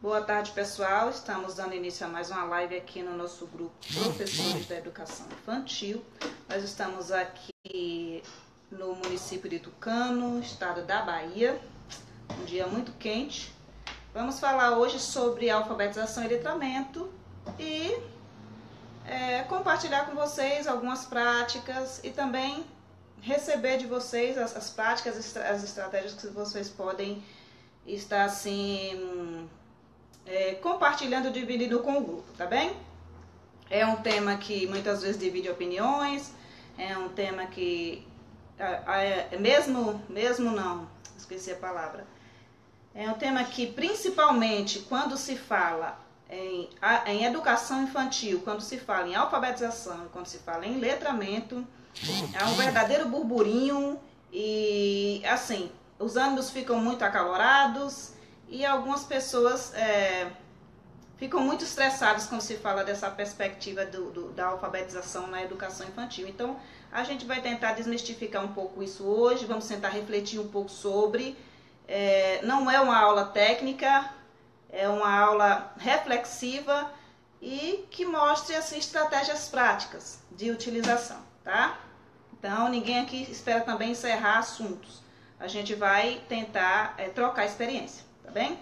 Boa tarde, pessoal. Estamos dando início a mais uma live aqui no nosso grupo Professores da Educação Infantil. Nós estamos aqui no município de Tucano, estado da Bahia, um dia muito quente. Vamos falar hoje sobre alfabetização e letramento e compartilhar com vocês algumas práticas e também receber de vocês as práticas, as estratégias que vocês podem estar assim compartilhando, dividindo com o grupo, tá bem? É um tema que muitas vezes divide opiniões, é um tema que é um tema que principalmente quando se fala em educação infantil, quando se fala em alfabetização, quando se fala em letramento, é um verdadeiro burburinho e assim, os ânimos ficam muito acalorados e algumas pessoas ficam muito estressadas quando se fala dessa perspectiva da alfabetização na educação infantil. Então, a gente vai tentar desmistificar um pouco isso hoje, vamos tentar refletir um pouco sobre. Não é uma aula técnica, é uma aula reflexiva e que mostre assim, estratégias práticas de utilização, tá? Então, ninguém aqui espera também encerrar assuntos. A gente vai tentar trocar experiência, tá bem?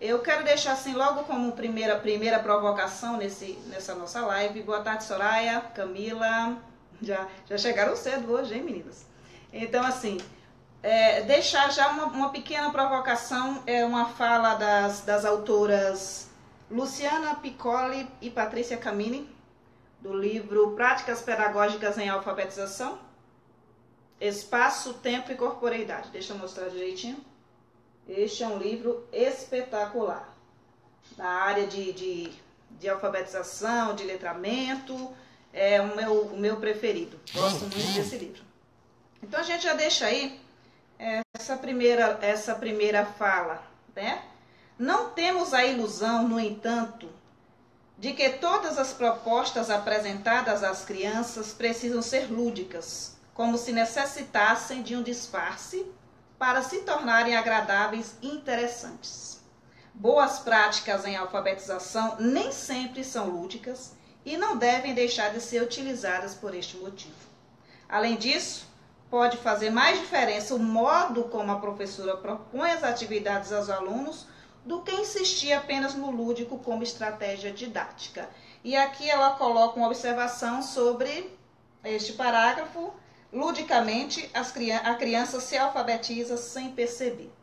Eu quero deixar assim logo como primeira provocação nessa nossa live. Boa tarde, Soraya, Camila. Já chegaram cedo hoje, hein, meninas? Então, assim, deixar já uma pequena provocação, uma fala das autoras Luciana Piccoli e Patrícia Camini, do livro Práticas Pedagógicas em Alfabetização, Espaço, Tempo e Corporeidade. Deixa eu mostrar direitinho. Este é um livro espetacular, na área de alfabetização, de letramento, é o meu preferido, gosto muito desse livro. Então a gente já deixa aí essa primeira fala, né? Não temos a ilusão, no entanto, de que todas as propostas apresentadas às crianças precisam ser lúdicas, como se necessitassem de um disfarce para se tornarem agradáveis e interessantes. Boas práticas em alfabetização nem sempre são lúdicas e não devem deixar de ser utilizadas por este motivo. Além disso, pode fazer mais diferença o modo como a professora propõe as atividades aos alunos do que insistir apenas no lúdico como estratégia didática. E aqui ela coloca uma observação sobre este parágrafo. Ludicamente, a criança se alfabetiza sem perceber.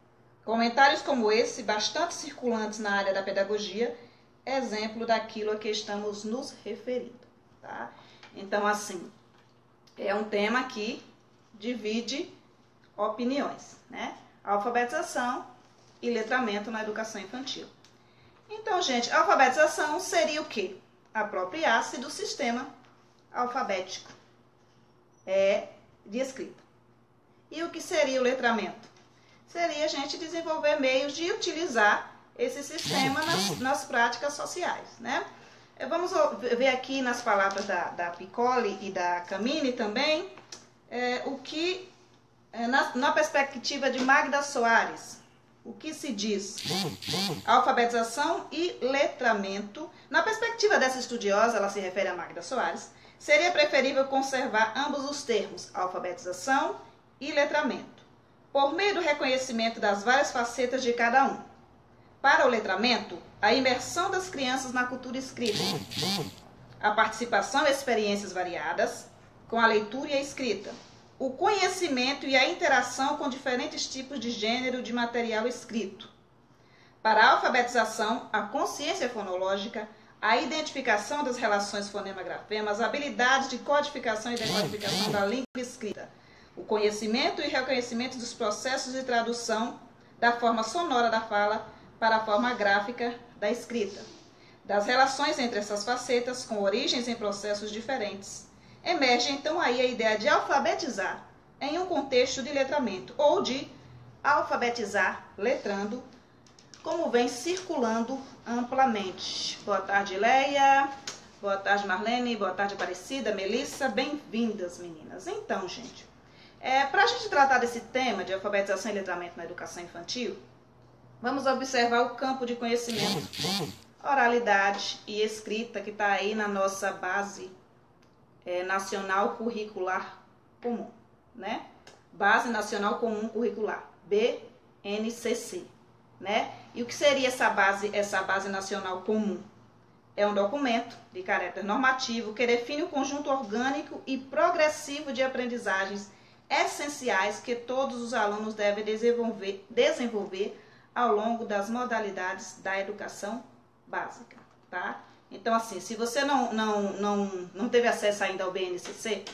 Comentários como esse, bastante circulantes na área da pedagogia, exemplo daquilo a que estamos nos referindo. Tá? Então, assim, é um tema que divide opiniões, né? Alfabetização e letramento na educação infantil. Então, gente, alfabetização seria o quê? Apropriar-se do sistema alfabético de escrita. E o que seria o letramento? Seria a gente desenvolver meios de utilizar esse sistema nas práticas sociais, né? Vamos ver aqui nas palavras da Piccoli e da Camini também, o que, na perspectiva de Magda Soares, o que se diz alfabetização e letramento. Na perspectiva dessa estudiosa, ela se refere a Magda Soares, seria preferível conservar ambos os termos, alfabetização e letramento, por meio do reconhecimento das várias facetas de cada um. Para o letramento, a imersão das crianças na cultura escrita, a participação em experiências variadas, com a leitura e a escrita, o conhecimento e a interação com diferentes tipos de gênero de material escrito. Para a alfabetização, a consciência fonológica, a identificação das relações fonema-grafema, as habilidades de codificação e decodificação da língua escrita, o conhecimento e reconhecimento dos processos de tradução da forma sonora da fala para a forma gráfica da escrita, das relações entre essas facetas com origens em processos diferentes. Emerge então aí a ideia de alfabetizar em um contexto de letramento ou de alfabetizar letrando, como vem circulando amplamente. Boa tarde, Leia. Boa tarde, Marlene. Boa tarde, Aparecida, Melissa. Bem-vindas, meninas. Então, gente, para a gente tratar desse tema de alfabetização e letramento na educação infantil, Vamos observar o campo de conhecimento, oralidade e escrita, que está aí na nossa base nacional curricular comum, né? Base Nacional Comum Curricular, BNCC, né? E o que seria essa base nacional comum? É um documento de caráter normativo que define o conjunto orgânico e progressivo de aprendizagens essenciais que todos os alunos devem desenvolver ao longo das modalidades da educação básica, tá? Então, assim, se você não teve acesso ainda ao BNCC,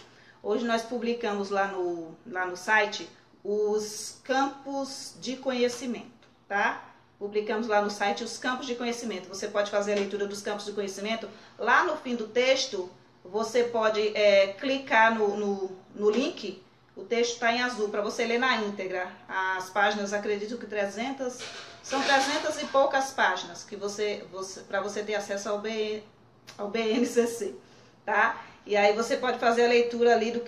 hoje nós publicamos lá no site os campos de conhecimento, tá? Publicamos lá no site os campos de conhecimento. Você pode fazer a leitura dos campos de conhecimento. Lá no fim do texto, você pode clicar no link. O texto está em azul para você ler na íntegra. As páginas, acredito que são 300 e poucas páginas que para você ter acesso ao BNCC, tá? E aí você pode fazer a leitura ali do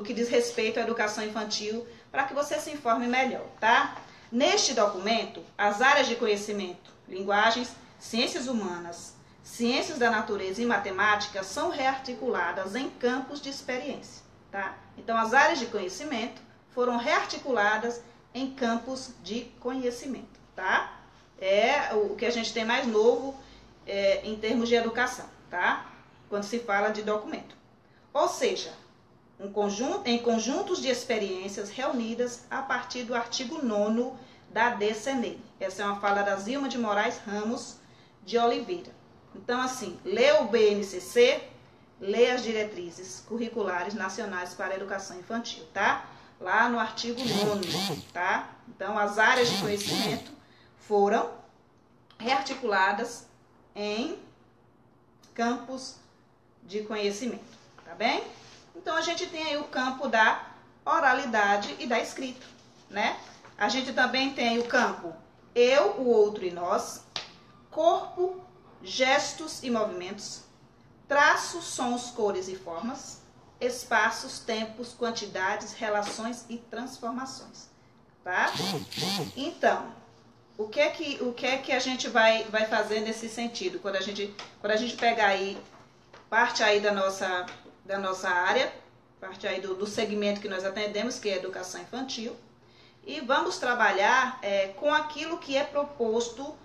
que diz respeito à educação infantil para que você se informe melhor, tá? Neste documento, as áreas de conhecimento, linguagens, ciências humanas, ciências da natureza e matemática são rearticuladas em campos de experiência, tá? Então, as áreas de conhecimento foram rearticuladas em campos de conhecimento, tá? É o que a gente tem mais novo em termos de educação, tá? Quando se fala de documento. Ou seja, em conjuntos de experiências reunidas a partir do artigo 9º da DCNE. Essa é uma fala da Zilma de Moraes Ramos de Oliveira. Então, assim, lê o BNCC, lê as diretrizes curriculares nacionais para a educação infantil, tá? Lá no artigo 9º, tá? Então, as áreas de conhecimento foram rearticuladas em campos de conhecimento, tá bem? Então, a gente tem aí o campo da oralidade e da escrita, né? A gente também tem o campo eu, o outro e nós, corpo, gestos e movimentos, traços, sons, cores e formas, espaços, tempos, quantidades, relações e transformações, tá? Então, o que é que a gente vai fazer nesse sentido? Quando a gente pegar aí, parte aí da nossa área, parte aí do segmento que nós atendemos, que é a educação infantil, e vamos trabalhar com aquilo que é proposto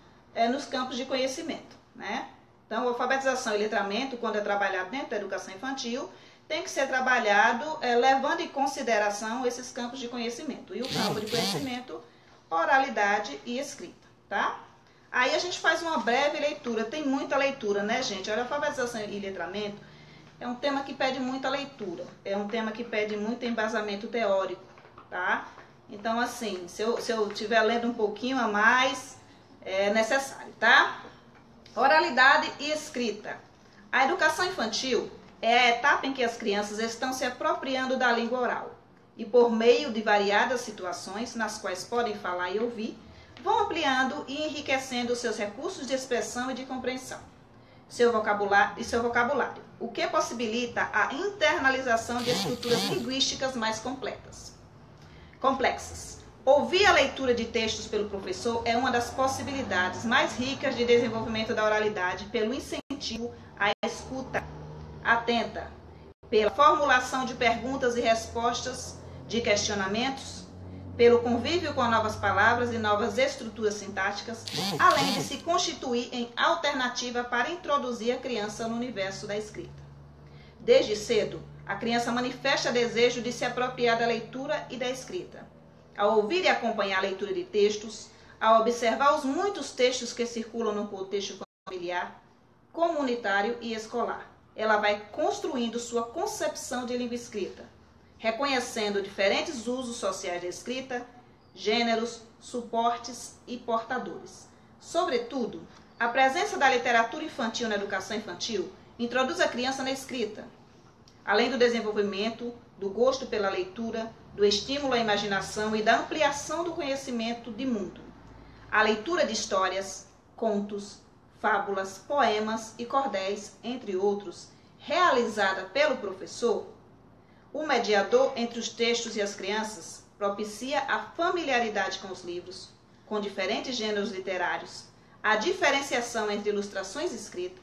nos campos de conhecimento, né? Então, alfabetização e letramento, quando é trabalhado dentro da educação infantil, tem que ser trabalhado levando em consideração esses campos de conhecimento. E o campo de conhecimento, oralidade e escrita, tá? Aí a gente faz uma breve leitura, tem muita leitura, né, gente? Olha, alfabetização e letramento é um tema que pede muita leitura, é um tema que pede muito embasamento teórico, tá? Então, assim, se eu estiver lendo um pouquinho a mais, é necessário, tá? Oralidade e escrita. A educação infantil é a etapa em que as crianças estão se apropriando da língua oral e, por meio de variadas situações nas quais podem falar e ouvir, vão ampliando e enriquecendo seus recursos de expressão e de compreensão, seu vocabulário, o que possibilita a internalização de estruturas linguísticas mais complexas. Ouvir a leitura de textos pelo professor é uma das possibilidades mais ricas de desenvolvimento da oralidade pelo incentivo à escuta atenta, pela formulação de perguntas e respostas de questionamentos, pelo convívio com novas palavras e novas estruturas sintáticas, além de se constituir em alternativa para introduzir a criança no universo da escrita. Desde cedo, a criança manifesta desejo de se apropriar da leitura e da escrita. Ao ouvir e acompanhar a leitura de textos, ao observar os muitos textos que circulam no contexto familiar, comunitário e escolar, ela vai construindo sua concepção de língua escrita, reconhecendo diferentes usos sociais da escrita, gêneros, suportes e portadores. Sobretudo, a presença da literatura infantil na educação infantil introduz a criança na escrita, além do desenvolvimento do gosto pela leitura, do estímulo à imaginação e da ampliação do conhecimento de mundo. A leitura de histórias, contos, fábulas, poemas e cordéis, entre outros, realizada pelo professor, o mediador entre os textos e as crianças, propicia a familiaridade com os livros, com diferentes gêneros literários, a diferenciação entre ilustrações e escrita,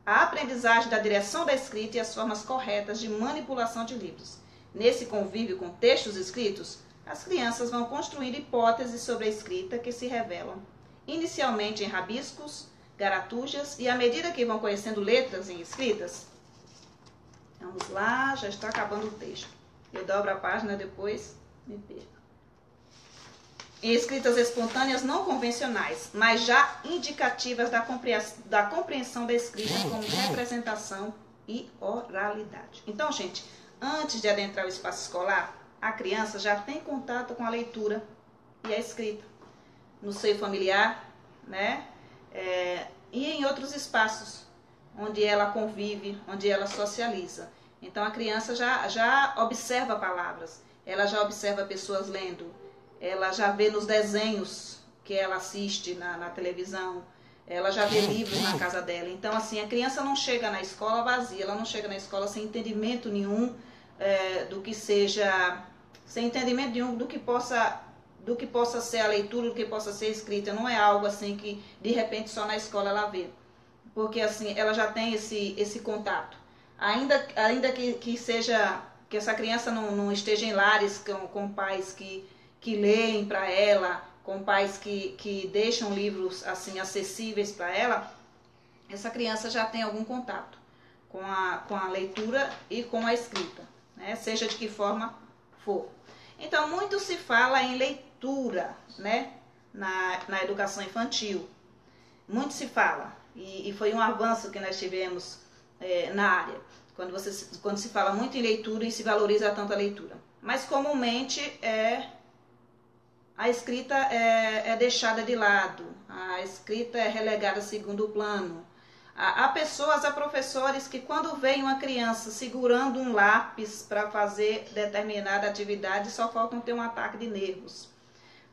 a aprendizagem da direção da escrita e as formas corretas de manipulação de livros. Nesse convívio com textos escritos, as crianças vão construir hipóteses sobre a escrita que se revelam, inicialmente em rabiscos, garatujas, e à medida que vão conhecendo letras em escritas. Vamos lá, já está acabando o texto. Eu dobro a página, depois me perco. Em escritas espontâneas não convencionais, mas já indicativas da compreensão da escrita como representação e oralidade. Então, gente, antes de adentrar o espaço escolar, a criança já tem contato com a leitura e a escrita, no seio familiar, né? E em outros espaços, onde ela convive, onde ela socializa. Então, a criança já observa palavras, ela já observa pessoas lendo, ela já vê nos desenhos que ela assiste na televisão, ela já vê livros na casa dela. Então, assim, a criança não chega na escola vazia, ela não chega na escola sem entendimento nenhum do que seja, sem entendimento nenhum do que possa ser a leitura, do que possa ser escrita. Não é algo assim que, de repente, só na escola ela vê. Porque, assim, ela já tem esse contato. Ainda que essa criança não esteja em lares com pais que leem para ela, com pais que deixam livros assim acessíveis para ela, essa criança já tem algum contato com a leitura e com a escrita, né? Seja de que forma for. Então, muito se fala em leitura, né? na educação infantil. Muito se fala, e foi um avanço que nós tivemos na área, quando se fala muito em leitura e se valoriza tanto a leitura. Mas, comumente, a escrita é deixada de lado, a escrita é relegada a segundo plano. Há professores que, quando veem uma criança segurando um lápis para fazer determinada atividade, só faltam ter um ataque de nervos.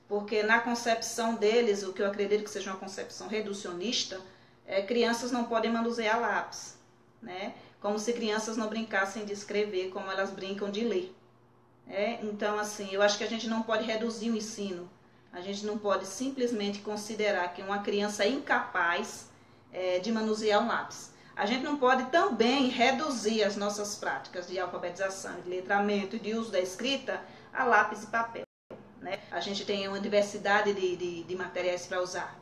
Porque na concepção deles, o que eu acredito que seja uma concepção reducionista, crianças não podem manusear lápis, né? Como se crianças não brincassem de escrever como elas brincam de ler. Então, assim, eu acho que a gente não pode reduzir o ensino. A gente não pode simplesmente considerar que uma criança é incapaz de manusear um lápis. A gente não pode também reduzir as nossas práticas de alfabetização, de letramento e de uso da escrita a lápis e papel, né? A gente tem uma diversidade de materiais para usar.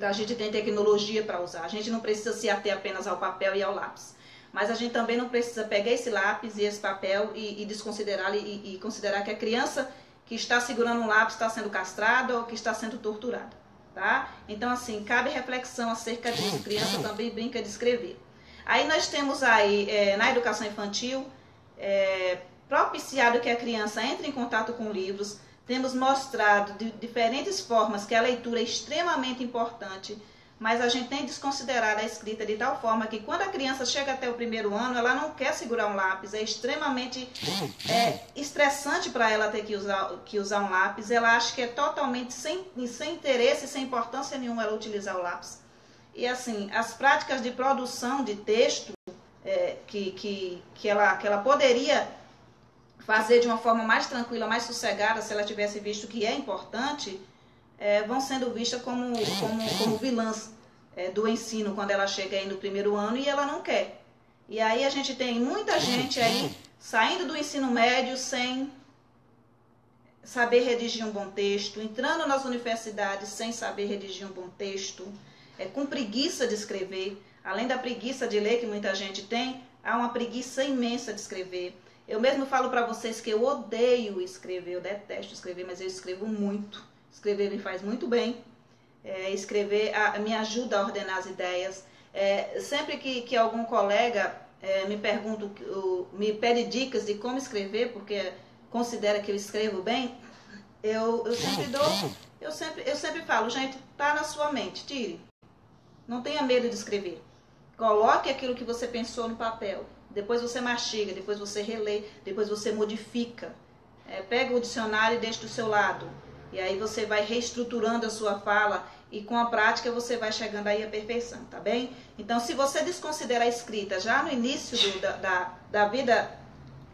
A gente tem tecnologia para usar. A gente não precisa se ater apenas ao papel e ao lápis. Mas a gente também não precisa pegar esse lápis e esse papel e desconsiderá-lo e considerar que a criança que está segurando um lápis está sendo castrada ou que está sendo torturada, tá? Então, assim, cabe reflexão acerca disso. A criança também brinca de escrever. Aí nós temos aí, na educação infantil, propiciado que a criança entre em contato com livros. Temos mostrado de diferentes formas que a leitura é extremamente importante, mas a gente tem desconsiderado a escrita de tal forma que quando a criança chega até o primeiro ano, ela não quer segurar um lápis, é extremamente estressante para ela ter que usar um lápis, ela acha que é totalmente sem interesse, sem importância nenhuma ela utilizar o lápis. E assim, as práticas de produção de texto que ela poderia fazer de uma forma mais tranquila, mais sossegada, se ela tivesse visto que é importante, vão sendo vistas como vilãs do ensino quando ela chega aí no primeiro ano e ela não quer. E aí a gente tem muita gente aí saindo do ensino médio sem saber redigir um bom texto, entrando nas universidades sem saber redigir um bom texto, com preguiça de escrever. Além da preguiça de ler que muita gente tem, há uma preguiça imensa de escrever. Eu mesmo falo para vocês que eu odeio escrever, eu detesto escrever, mas eu escrevo muito. Escrever me faz muito bem. Escrever me ajuda a ordenar as ideias. Sempre que algum colega me pede dicas de como escrever, porque considera que eu escrevo bem, eu sempre falo, gente, tá na sua mente, tire. Não tenha medo de escrever. Coloque aquilo que você pensou no papel. Depois você mastiga, depois você relê, depois você modifica. Pega o dicionário e deixa do seu lado. E aí você vai reestruturando a sua fala e com a prática você vai chegando aí à perfeição, tá bem? Então, se você desconsidera a escrita já no início da vida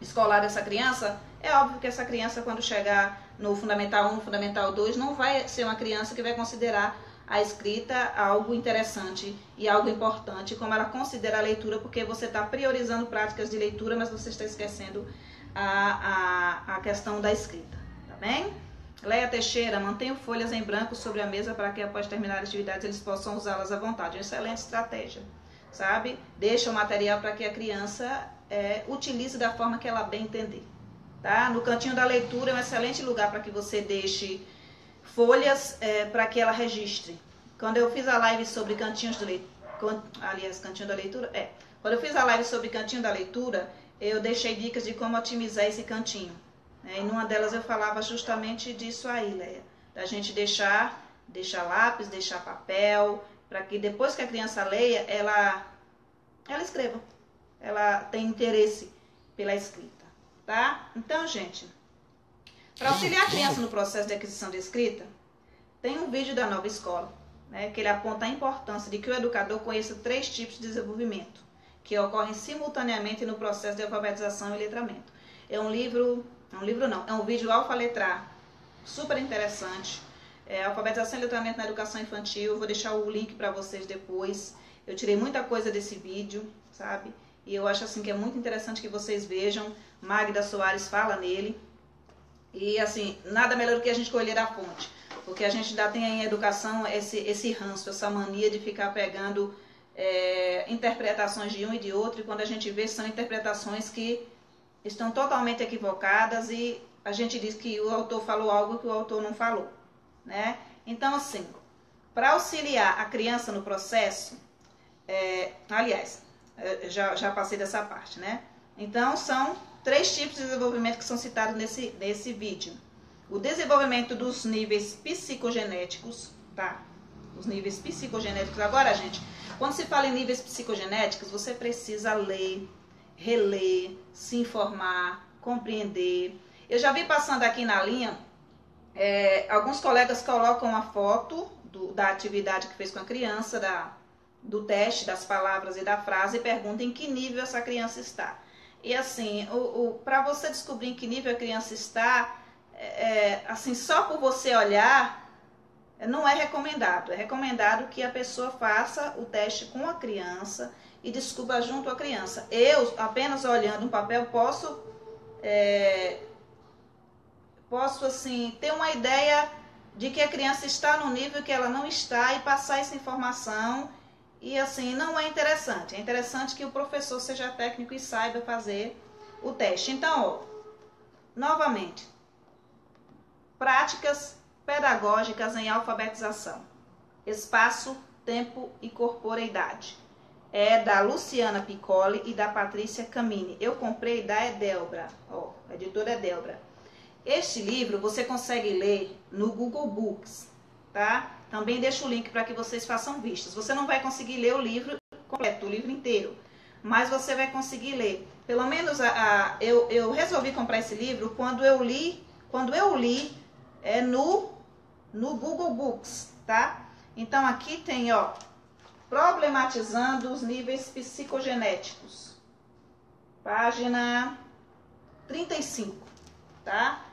escolar dessa criança, é óbvio que essa criança, quando chegar no Fundamental 1, no Fundamental 2, não vai ser uma criança que vai considerar a escrita algo interessante e algo importante, como ela considera a leitura, porque você está priorizando práticas de leitura, mas você está esquecendo a questão da escrita, tá bem? Leia Teixeira, mantenha folhas em branco sobre a mesa para que após terminar as atividades eles possam usá-las à vontade. Uma excelente estratégia, sabe? Deixa o material para que a criança utilize da forma que ela bem entender, tá? No cantinho da leitura é um excelente lugar para que você deixe folhas para que ela registre. Quando eu fiz a live sobre cantinhos de leitura, aliás, cantinho da leitura, quando eu fiz a live sobre cantinho da leitura, eu deixei dicas de como otimizar esse cantinho. E numa delas eu falava justamente disso aí, Leia, da gente deixar lápis, deixar papel, para que depois que a criança leia, ela escreva, ela tem interesse pela escrita, tá? Então, gente, para auxiliar a criança no processo de aquisição de escrita, tem um vídeo da Nova Escola, né, que ele aponta a importância de que o educador conheça 3 tipos de desenvolvimento, que ocorrem simultaneamente no processo de alfabetização e letramento. É um vídeo alfa-letrar, super interessante. Alfabetização e letramento na educação infantil, eu vou deixar o link para vocês depois. Eu tirei muita coisa desse vídeo, sabe? E eu acho assim que é muito interessante que vocês vejam. Magda Soares fala nele. E assim, nada melhor do que a gente colher da fonte. Porque a gente ainda tem em educação esse ranço, essa mania de ficar pegando interpretações de um e de outro. E quando a gente vê, são interpretações que estão totalmente equivocadas e a gente diz que o autor falou algo que o autor não falou, né? Então, assim, para auxiliar a criança no processo, já passei dessa parte, né? Então, são 3 tipos de desenvolvimento que são citados nesse vídeo. O desenvolvimento dos níveis psicogenéticos, tá? Os níveis psicogenéticos. Agora, gente, quando se fala em níveis psicogenéticos, você precisa ler, reler, se informar, compreender. Eu já vi passando aqui na linha, alguns colegas colocam a foto da atividade que fez com a criança, do teste, das palavras e da frase, e perguntam em que nível essa criança está. E assim, para você descobrir em que nível a criança está, assim, só por você olhar, não é recomendado. É recomendado que a pessoa faça o teste com a criança e descubra junto à criança. Eu, apenas olhando um papel, posso assim, ter uma ideia de que a criança está no nível que ela não está e passar essa informação. E assim, não é interessante. É interessante que o professor seja técnico e saiba fazer o teste. Então, ó, novamente, práticas pedagógicas em alfabetização. Espaço, tempo e corporeidade. É da Luciana Piccoli e da Patrícia Camini. Eu comprei da Edelbra, ó, a editora Edelbra. Este livro você consegue ler no Google Books, tá? Também deixo o link para que vocês façam vistas. Você não vai conseguir ler o livro completo, o livro inteiro, mas você vai conseguir ler. Pelo menos eu resolvi comprar esse livro quando eu li no Google Books, tá? Então aqui tem, ó, problematizando os níveis psicogenéticos, página 35, tá?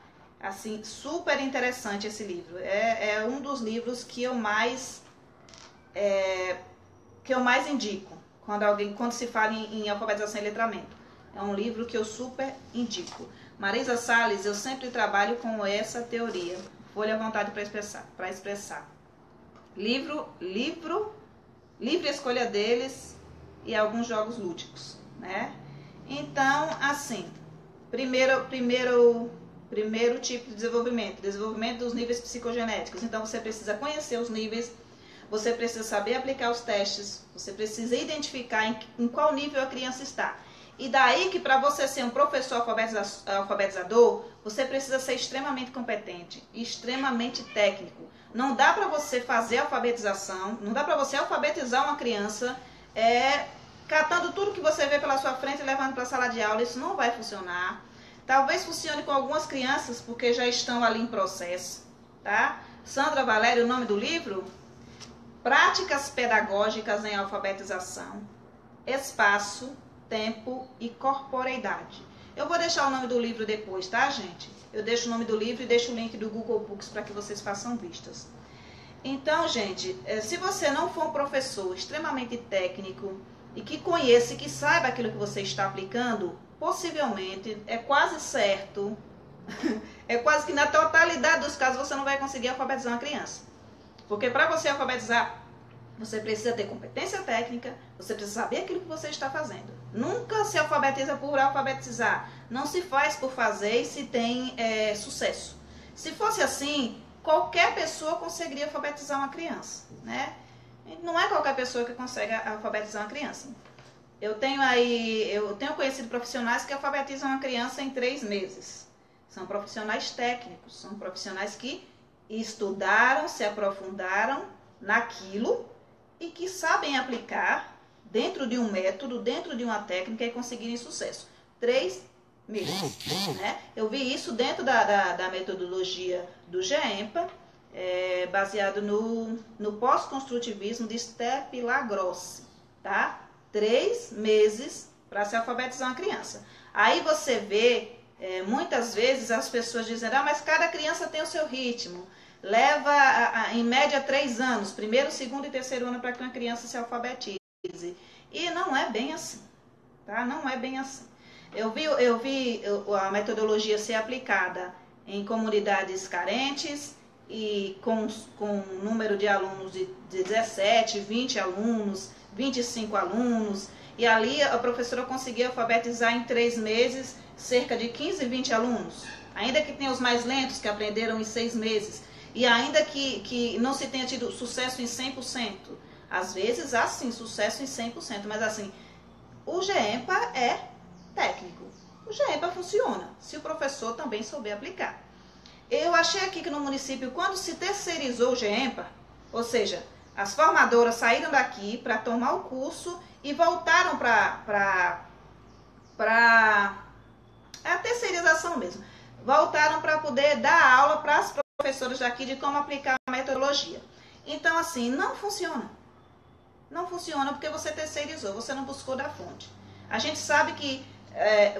Assim, super interessante esse livro. É um dos livros que eu mais indico quando se fala em alfabetização e letramento. É um livro que eu super indico. Marisa Salles, eu sempre trabalho com essa teoria. Folha à vontade para expressar. Livre escolha deles e alguns jogos lúdicos, né? Então, assim, primeiro tipo de desenvolvimento dos níveis psicogenéticos. Então, você precisa conhecer os níveis, você precisa saber aplicar os testes, você precisa identificar em qual nível a criança está. E daí que para você ser um professor alfabetizador, você precisa ser extremamente competente, extremamente técnico. Não dá para você fazer alfabetização, não dá para você alfabetizar uma criança catando tudo que você vê pela sua frente e levando para a sala de aula. Isso não vai funcionar. Talvez funcione com algumas crianças, porque já estão ali em processo, tá? Sandra Valério, o nome do livro? Práticas Pedagógicas em Alfabetização, Espaço, Tempo e Corporeidade. Eu vou deixar o nome do livro depois, tá, gente? Eu deixo o nome do livro e deixo o link do Google Books para que vocês façam vistas. Então, gente, se você não for um professor extremamente técnico e que conheça e que saiba aquilo que você está aplicando, possivelmente, é quase certo, é quase que na totalidade dos casos você não vai conseguir alfabetizar uma criança. Porque para você alfabetizar, você precisa ter competência técnica, você precisa saber aquilo que você está fazendo. Nunca se alfabetiza por alfabetizar. Não se faz por fazer e se tem sucesso. Se fosse assim, qualquer pessoa conseguiria alfabetizar uma criança, né? Não é qualquer pessoa que consegue alfabetizar uma criança. Eu tenho conhecido profissionais que alfabetizam uma criança em 3 meses. São profissionais técnicos, são profissionais que estudaram, se aprofundaram naquilo e que sabem aplicar dentro de um método, dentro de uma técnica e conseguirem sucesso. 3 meses. Né? Eu vi isso dentro da metodologia do GEMPA, baseado no pós-construtivismo de Step-Lagrossi. Tá? 3 meses para se alfabetizar uma criança. Aí você vê, muitas vezes as pessoas dizem, mas cada criança tem o seu ritmo. Leva, em média, 3 anos, primeiro, segundo e terceiro ano para que uma criança se alfabetize. E não é bem assim, tá? Não é bem assim. Eu vi a metodologia ser aplicada em comunidades carentes e com um número de alunos de 17, 20 alunos, 25 alunos. E ali a professora conseguia alfabetizar em 3 meses cerca de 15, 20 alunos. Ainda que tenha os mais lentos que aprenderam em 6 meses. E ainda que não se tenha tido sucesso em 100%. Às vezes há sim sucesso em 100%, mas assim, o GEMPA é técnico. O GEMPA funciona, se o professor também souber aplicar. Eu achei aqui que no município, quando se terceirizou o GEMPA, ou seja, as formadoras saíram daqui para tomar o curso e voltaram para a terceirização mesmo. Voltaram para poder dar aula para as professoras daqui de como aplicar a metodologia. Então, assim, não funciona. Não funciona porque você terceirizou, você não buscou da fonte. A gente sabe que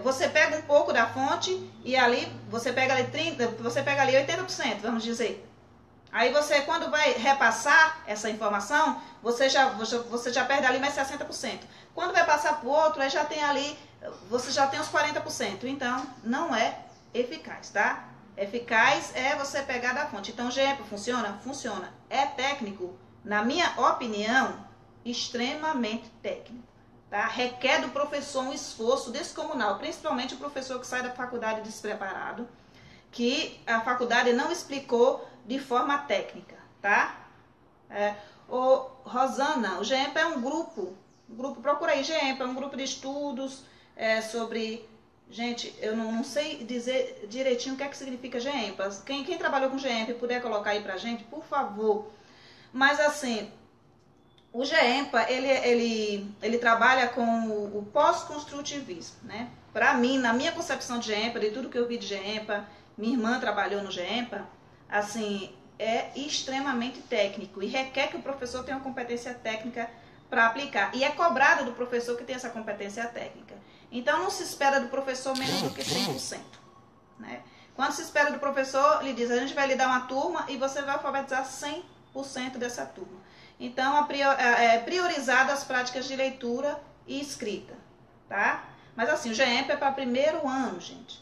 você pega um pouco da fonte e ali você pega ali 80%, vamos dizer. Aí você, quando vai repassar essa informação, você já perde ali mais 60%. Quando vai passar para o outro, aí já tem ali, você já tem os 40%. Então, não é eficaz, tá? Eficaz é você pegar da fonte. Então, GEMPA funciona? Funciona. É técnico? Na minha opinião, extremamente técnico. Tá? Requer do professor um esforço descomunal, principalmente o professor que sai da faculdade despreparado, que a faculdade não explicou de forma técnica. Tá? Rosana, o GEMPA é um grupo, procura aí, GEMPA é um grupo de estudos sobre... Gente, eu não sei dizer direitinho o que é que significa GEMPA. Quem trabalhou com GEMPA e puder colocar aí pra gente, por favor. Mas assim, o GEMPA, ele trabalha com o pós-construtivismo, né? Para mim, na minha concepção de GEMPA, de tudo que eu vi de GEMPA, minha irmã trabalhou no GEMPA, assim, é extremamente técnico e requer que o professor tenha uma competência técnica para aplicar. E é cobrado do professor que tem essa competência técnica. Então, não se espera do professor menos do que 100%. Né? Quando se espera do professor, ele diz, a gente vai lhe dar uma turma e você vai alfabetizar 100% dessa turma. Então, priorizado as práticas de leitura e escrita. Tá? Mas assim, o GEMPA é para primeiro ano, gente.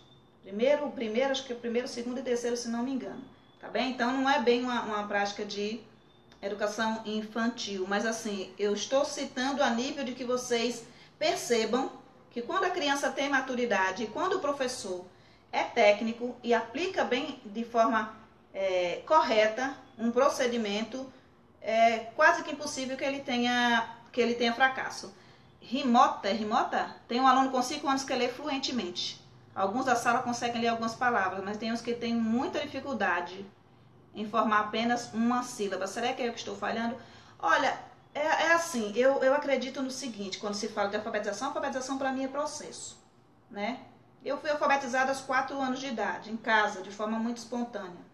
Acho que é primeiro, segundo e terceiro, se não me engano. Tá bem? Então, não é bem uma prática de educação infantil. Mas assim, eu estou citando a nível de que vocês percebam que quando a criança tem maturidade, quando o professor é técnico e aplica bem de forma correta um procedimento, é quase que impossível que ele tenha fracasso. Rimota? Tem um aluno com 5 anos que lê fluentemente. Alguns da sala conseguem ler algumas palavras, mas tem uns que têm muita dificuldade em formar apenas uma sílaba. Será que é eu que estou falhando? Olha, assim, eu acredito no seguinte, quando se fala de alfabetização para mim é processo, né? Eu fui alfabetizada aos 4 anos de idade, em casa, de forma muito espontânea.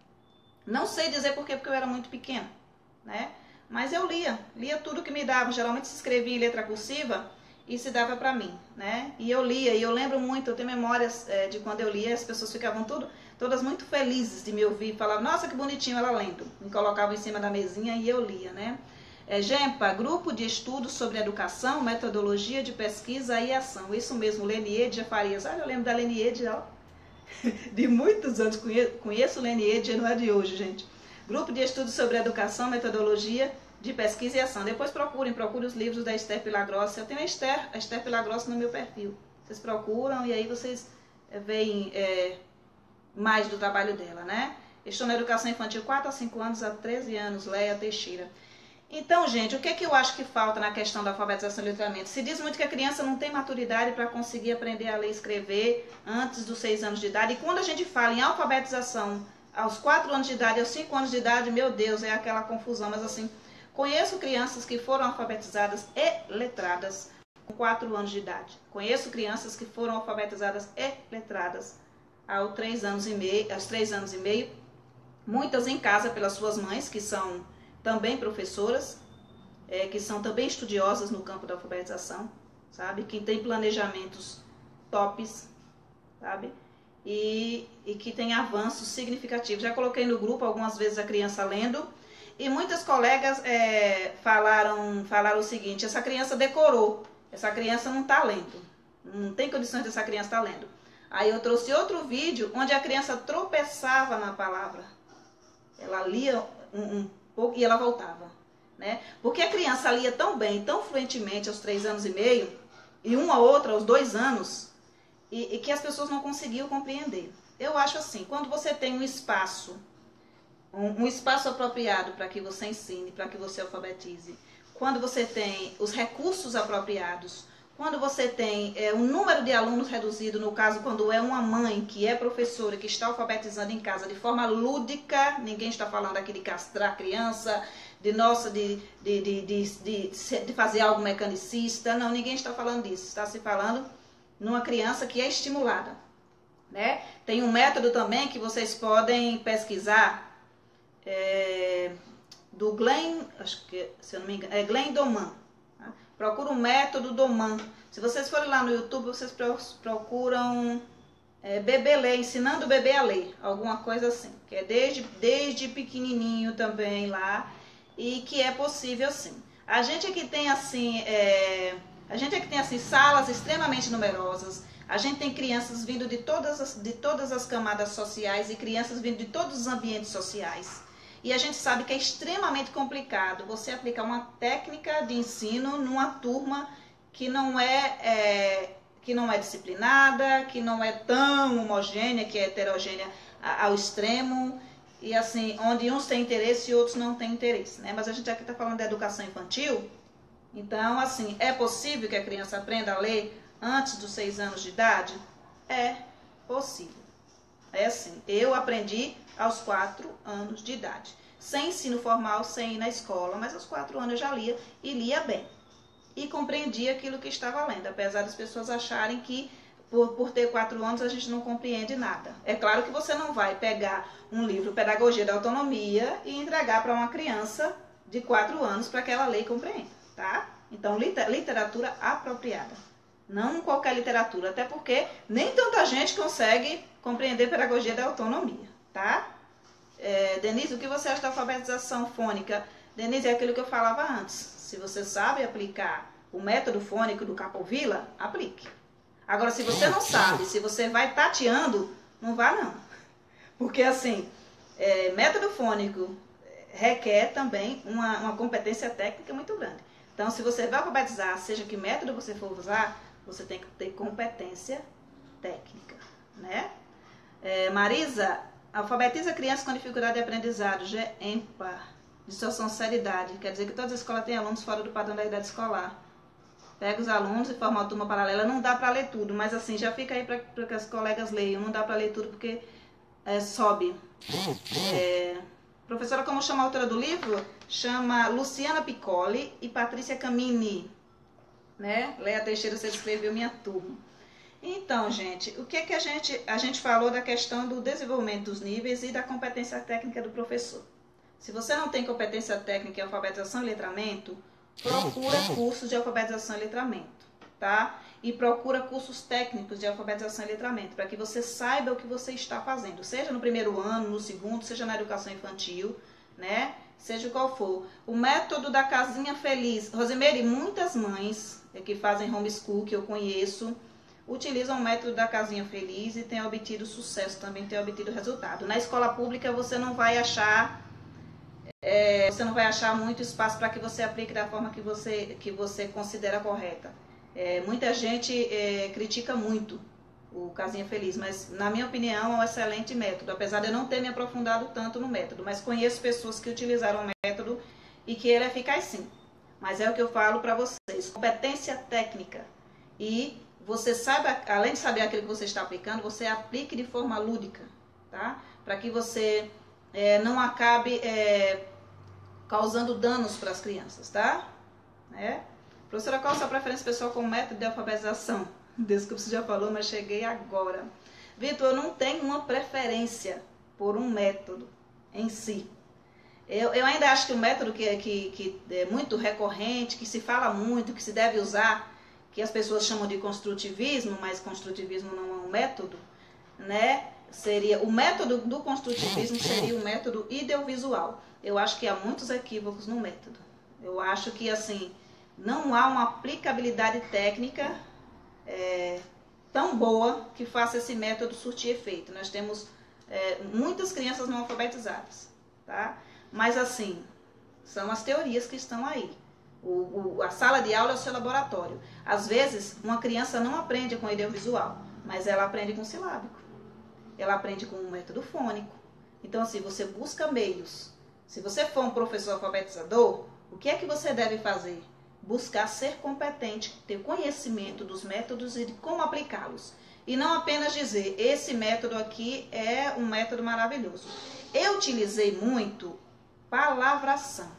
Não sei dizer por quê, porque eu era muito pequena, né? Mas eu lia tudo que me davam. Geralmente se escrevia em letra cursiva e se dava para mim, né? E eu lia, e eu lembro muito, eu tenho memórias de quando eu lia, as pessoas ficavam todas muito felizes de me ouvir, falavam, nossa, que bonitinho ela lendo. Me colocavam em cima da mesinha e eu lia, né? GEMPA, Grupo de Estudos sobre Educação, Metodologia de Pesquisa e Ação. Isso mesmo, Leniede Farias. Olha, eu lembro da Leniede, ó, de muitos anos, conheço Leniede, não é de hoje, gente. Grupo de Estudos sobre Educação, Metodologia de Pesquisa e Ação. Depois procurem os livros da Esther Pilagrossa. Eu tenho a Esther Pilagrossa no meu perfil. Vocês procuram e aí vocês veem mais do trabalho dela, né? Estou na educação infantil 4 a 5 anos, há 13 anos, Leia Teixeira. Então, gente, o que é que eu acho que falta na questão da alfabetização e letramento? Se diz muito que a criança não tem maturidade para conseguir aprender a ler e escrever antes dos 6 anos de idade. E quando a gente fala em alfabetização aos 4 anos de idade, aos 5 anos de idade, meu Deus, é aquela confusão. Mas assim, conheço crianças que foram alfabetizadas e letradas com 4 anos de idade. Conheço crianças que foram alfabetizadas e letradas aos 3 anos e meio, muitas em casa pelas suas mães, que são também professoras, que são também estudiosas no campo da alfabetização, sabe? Que tem planejamentos tops, sabe? E que tem avanços significativos. Já coloquei no grupo algumas vezes a criança lendo, e muitas colegas falaram o seguinte, essa criança decorou, essa criança não está lendo, não tem condições dessa criança estar lendo. Aí eu trouxe outro vídeo onde a criança tropeçava na palavra, ela lia um pouco e ela voltava, né? Porque a criança lia tão bem, tão fluentemente aos 3 anos e meio, e uma outra aos 2 anos, e que as pessoas não conseguiam compreender. Eu acho assim, quando você tem um espaço apropriado para que você ensine, para que você alfabetize, quando você tem os recursos apropriados, quando você tem um número de alunos reduzido, no caso, quando é uma mãe que é professora, que está alfabetizando em casa de forma lúdica, ninguém está falando aqui de castrar a criança, de fazer algo mecanicista, não, ninguém está falando disso, está se falando numa criança que é estimulada, né? Tem um método também que vocês podem pesquisar, do Glenn, acho que, se eu não me engano, Glenn Doman. Procura o método Doman. Se vocês forem lá no YouTube, vocês procuram bebê ler, ensinando o bebê a ler, alguma coisa assim, que é desde pequenininho também lá, e que é possível sim. A gente aqui tem assim, salas extremamente numerosas. A gente tem crianças vindo de todas as camadas sociais e crianças vindo de todos os ambientes sociais. E a gente sabe que é extremamente complicado você aplicar uma técnica de ensino numa turma que não é disciplinada, que não é tão homogênea, que é heterogênea ao extremo, e assim, onde uns têm interesse e outros não têm interesse, né? Mas a gente aqui está falando da educação infantil, então, assim, é possível que a criança aprenda a ler antes dos 6 anos de idade? É possível. É assim, eu aprendi aos 4 anos de idade. Sem ensino formal, sem ir na escola, mas aos 4 anos eu já lia e lia bem. E compreendia aquilo que estava lendo, apesar das pessoas acharem que por ter 4 anos a gente não compreende nada. É claro que você não vai pegar um livro Pedagogia da Autonomia e entregar para uma criança de 4 anos para que ela leia e compreenda, tá? Então, literatura apropriada. Não qualquer literatura, até porque nem tanta gente consegue compreender Pedagogia da Autonomia, tá? Denise, o que você acha da alfabetização fônica? Denise, é aquilo que eu falava antes. Se você sabe aplicar o método fônico do Capovilla, aplique. Agora, se você não sabe, se você vai tateando, não vá não. Porque assim, método fônico requer também uma competência técnica muito grande. Então, se você vai alfabetizar, seja que método você for usar, você tem que ter competência técnica, né? Marisa, alfabetiza crianças com dificuldade de aprendizado, GEMPA, distorção seriedade. Quer dizer que todas as escolas têm alunos fora do padrão da idade escolar. Pega os alunos e forma uma turma paralela. Não dá para ler tudo, mas assim, já fica aí para que as colegas leiam. Não dá para ler tudo porque sobe. Professora, como chama a autora do livro? Chama Luciana Piccoli e Patrícia Camini. Né? Leia Teixeira, você escreveu Minha Turma. Então, gente, o que a gente falou da questão do desenvolvimento dos níveis e da competência técnica do professor. Se você não tem competência técnica em alfabetização e letramento, procura cursos de alfabetização e letramento, tá? E procura cursos técnicos de alfabetização e letramento, para que você saiba o que você está fazendo, seja no primeiro ano, no segundo, seja na educação infantil, né? Seja qual for. O método da casinha feliz. Rosemary, muitas mães que fazem homeschool, que eu conheço, utilizam o método da casinha feliz e têm obtido sucesso, também têm obtido resultado. Na escola pública você não vai achar muito espaço para que você aplique da forma que você considera correta. Muita gente critica muito o Casinha Feliz, mas na minha opinião é um excelente método, apesar de eu não ter me aprofundado tanto no método, mas conheço pessoas que utilizaram o método e que ele é eficaz sim. Mas é o que eu falo para vocês, competência técnica. E você saiba, além de saber aquilo que você está aplicando, você aplique de forma lúdica, tá? Para que você não acabe causando danos para as crianças, tá? Professora, qual a sua preferência pessoal com o método de alfabetização? Desculpa, você já falou, mas cheguei agora. Vitor, eu não tenho uma preferência por um método em si. Eu ainda acho que o método que é muito recorrente, que se fala muito, que se deve usar, que as pessoas chamam de construtivismo, mas construtivismo não é um método, né? O método do construtivismo seria o método ideovisual. Eu acho que há muitos equívocos no método. Eu acho que, assim, não há uma aplicabilidade técnica tão boa que faça esse método surtir efeito. Nós temos muitas crianças não alfabetizadas, tá? Mas, assim, são as teorias que estão aí. A sala de aula é o seu laboratório. Às vezes, uma criança não aprende com ideovisual, mas ela aprende com silábico. Ela aprende com um método fônico. Então, assim, você busca meios. Se você for um professor alfabetizador, o que é que você deve fazer? Buscar ser competente, ter conhecimento dos métodos e de como aplicá-los. E não apenas dizer, esse método aqui é um método maravilhoso. Eu utilizei muito palavração,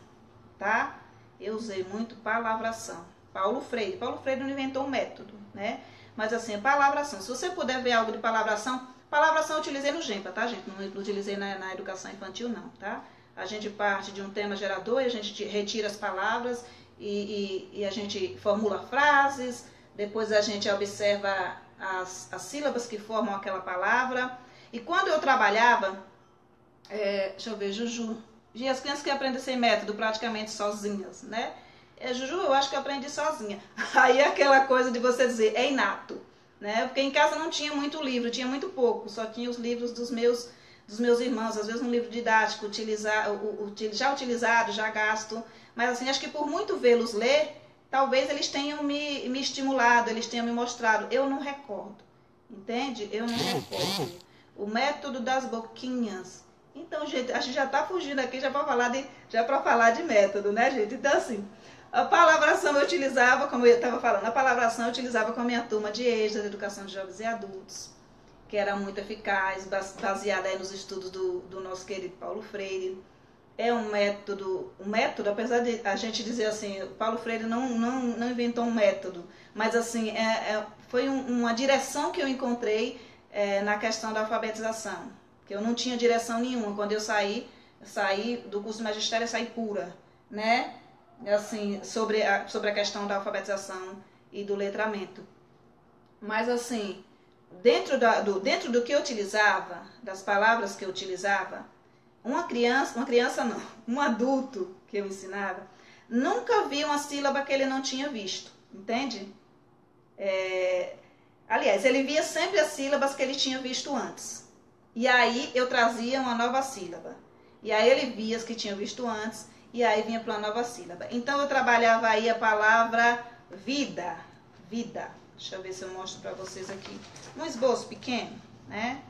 tá? Eu usei muito palavração. Paulo Freire não inventou um método, né? Mas assim, a palavração. Se você puder ver algo de palavração eu utilizei no GEMPA, tá, gente? Não utilizei na educação infantil, não, tá? A gente parte de um tema gerador e a gente retira as palavras e a gente formula frases, depois a gente observa as sílabas que formam aquela palavra. E quando eu trabalhava, deixa eu ver, Juju, e as crianças que aprendem sem método praticamente sozinhas, né? Juju, eu acho que eu aprendi sozinha. Aí é aquela coisa de você dizer, é inato, né? Porque em casa não tinha muito livro, tinha muito pouco, só tinha os livros dos meus irmãos, às vezes um livro didático já utilizado, já gasto, mas assim, acho que por muito vê-los ler, talvez eles tenham me estimulado, eles tenham me mostrado, eu não recordo, entende? Eu não recordo. O método das boquinhas. Então, gente, a gente já está fugindo aqui já para falar de método, né, gente? Então, assim, a palavração eu utilizava, como eu estava falando, a palavração eu utilizava com a minha turma de EJA, de Educação de Jovens e Adultos, que era muito eficaz, baseada aí nos estudos do nosso querido Paulo Freire. É um método, apesar de a gente dizer assim, Paulo Freire não inventou um método, mas assim, foi uma direção que eu encontrei na questão da alfabetização, que eu não tinha direção nenhuma. Quando eu saí do curso de magistério, eu saí pura, né? Assim, sobre a questão da alfabetização e do letramento. Mas assim, dentro do que eu utilizava, das palavras que eu utilizava, um adulto que eu ensinava, nunca vi uma sílaba que ele não tinha visto, entende? Aliás, ele via sempre as sílabas que ele tinha visto antes. E aí eu trazia uma nova sílaba. E aí ele via as que tinha visto antes, e aí vinha para uma nova sílaba. Então eu trabalhava aí a palavra vida. Vida. Deixa eu ver se eu mostro para vocês aqui. Um esboço pequeno, né?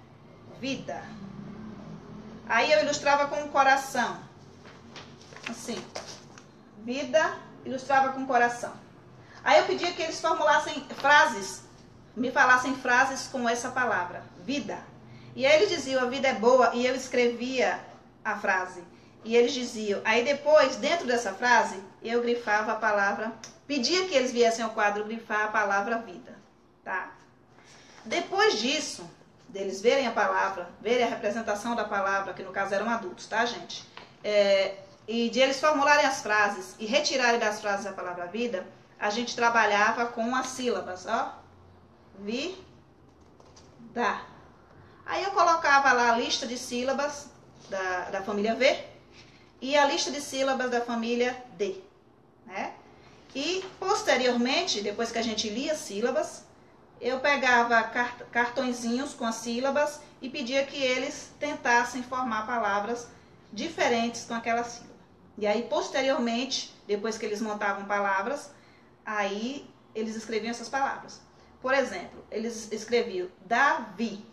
Vida. Aí eu ilustrava com o coração. Assim. Vida, ilustrava com o coração. Aí eu pedia que eles formulassem frases, me falassem frases com essa palavra. Vida. E aí eles diziam, a vida é boa, e eu escrevia a frase. E eles diziam, aí depois, dentro dessa frase, eu grifava a palavra, pedia que eles viessem ao quadro grifar a palavra vida, tá? Depois disso, deles verem a palavra, verem a representação da palavra, que no caso eram adultos, tá, gente? E de eles formularem as frases e retirarem das frases a palavra vida, a gente trabalhava com as sílabas, ó. Vi, da. Aí eu colocava lá a lista de sílabas da família V e a lista de sílabas da família D, né? E posteriormente, depois que a gente lia as sílabas, eu pegava cartõezinhos com as sílabas e pedia que eles tentassem formar palavras diferentes com aquela sílaba. E aí, posteriormente, depois que eles montavam palavras, aí eles escreviam essas palavras. Por exemplo, eles escreviam Davi,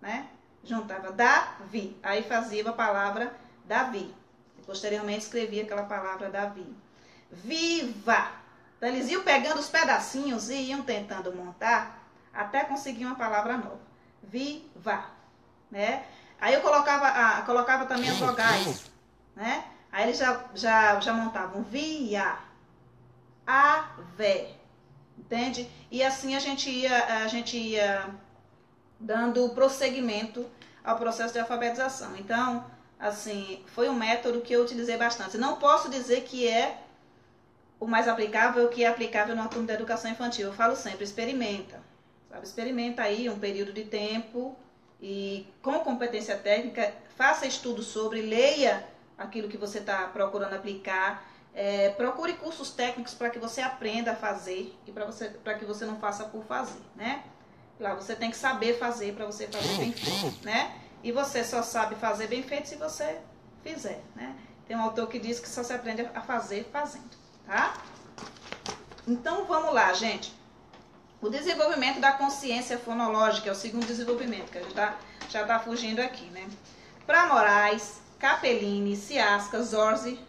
né? Juntava Davi, aí fazia a palavra Davi. E posteriormente escrevia aquela palavra Davi. Viva! Então eles iam pegando os pedacinhos e iam tentando montar até conseguir uma palavra nova. Viva, né? Aí eu colocava também as vogais, né? Aí eles já montavam via, ave, entende? E assim a gente ia dando prosseguimento ao processo de alfabetização. Então, assim, foi um método que eu utilizei bastante. Não posso dizer que é o mais aplicável, que é aplicável no turno da educação infantil. Eu falo sempre, experimenta. Sabe? Experimenta aí um período de tempo e com competência técnica, faça estudo sobre, leia aquilo que você está procurando aplicar, procure cursos técnicos para que você aprenda a fazer e para que você não faça por fazer, né? Lá você tem que saber fazer para você fazer bem feito, né? E você só sabe fazer bem feito se você fizer, né? Tem um autor que diz que só se aprende a fazer fazendo, tá? Então vamos lá, gente. O desenvolvimento da consciência fonológica é o segundo desenvolvimento, que a gente já está fugindo aqui, né? Para Moraes, Capellini, Ciasca, Zorzi,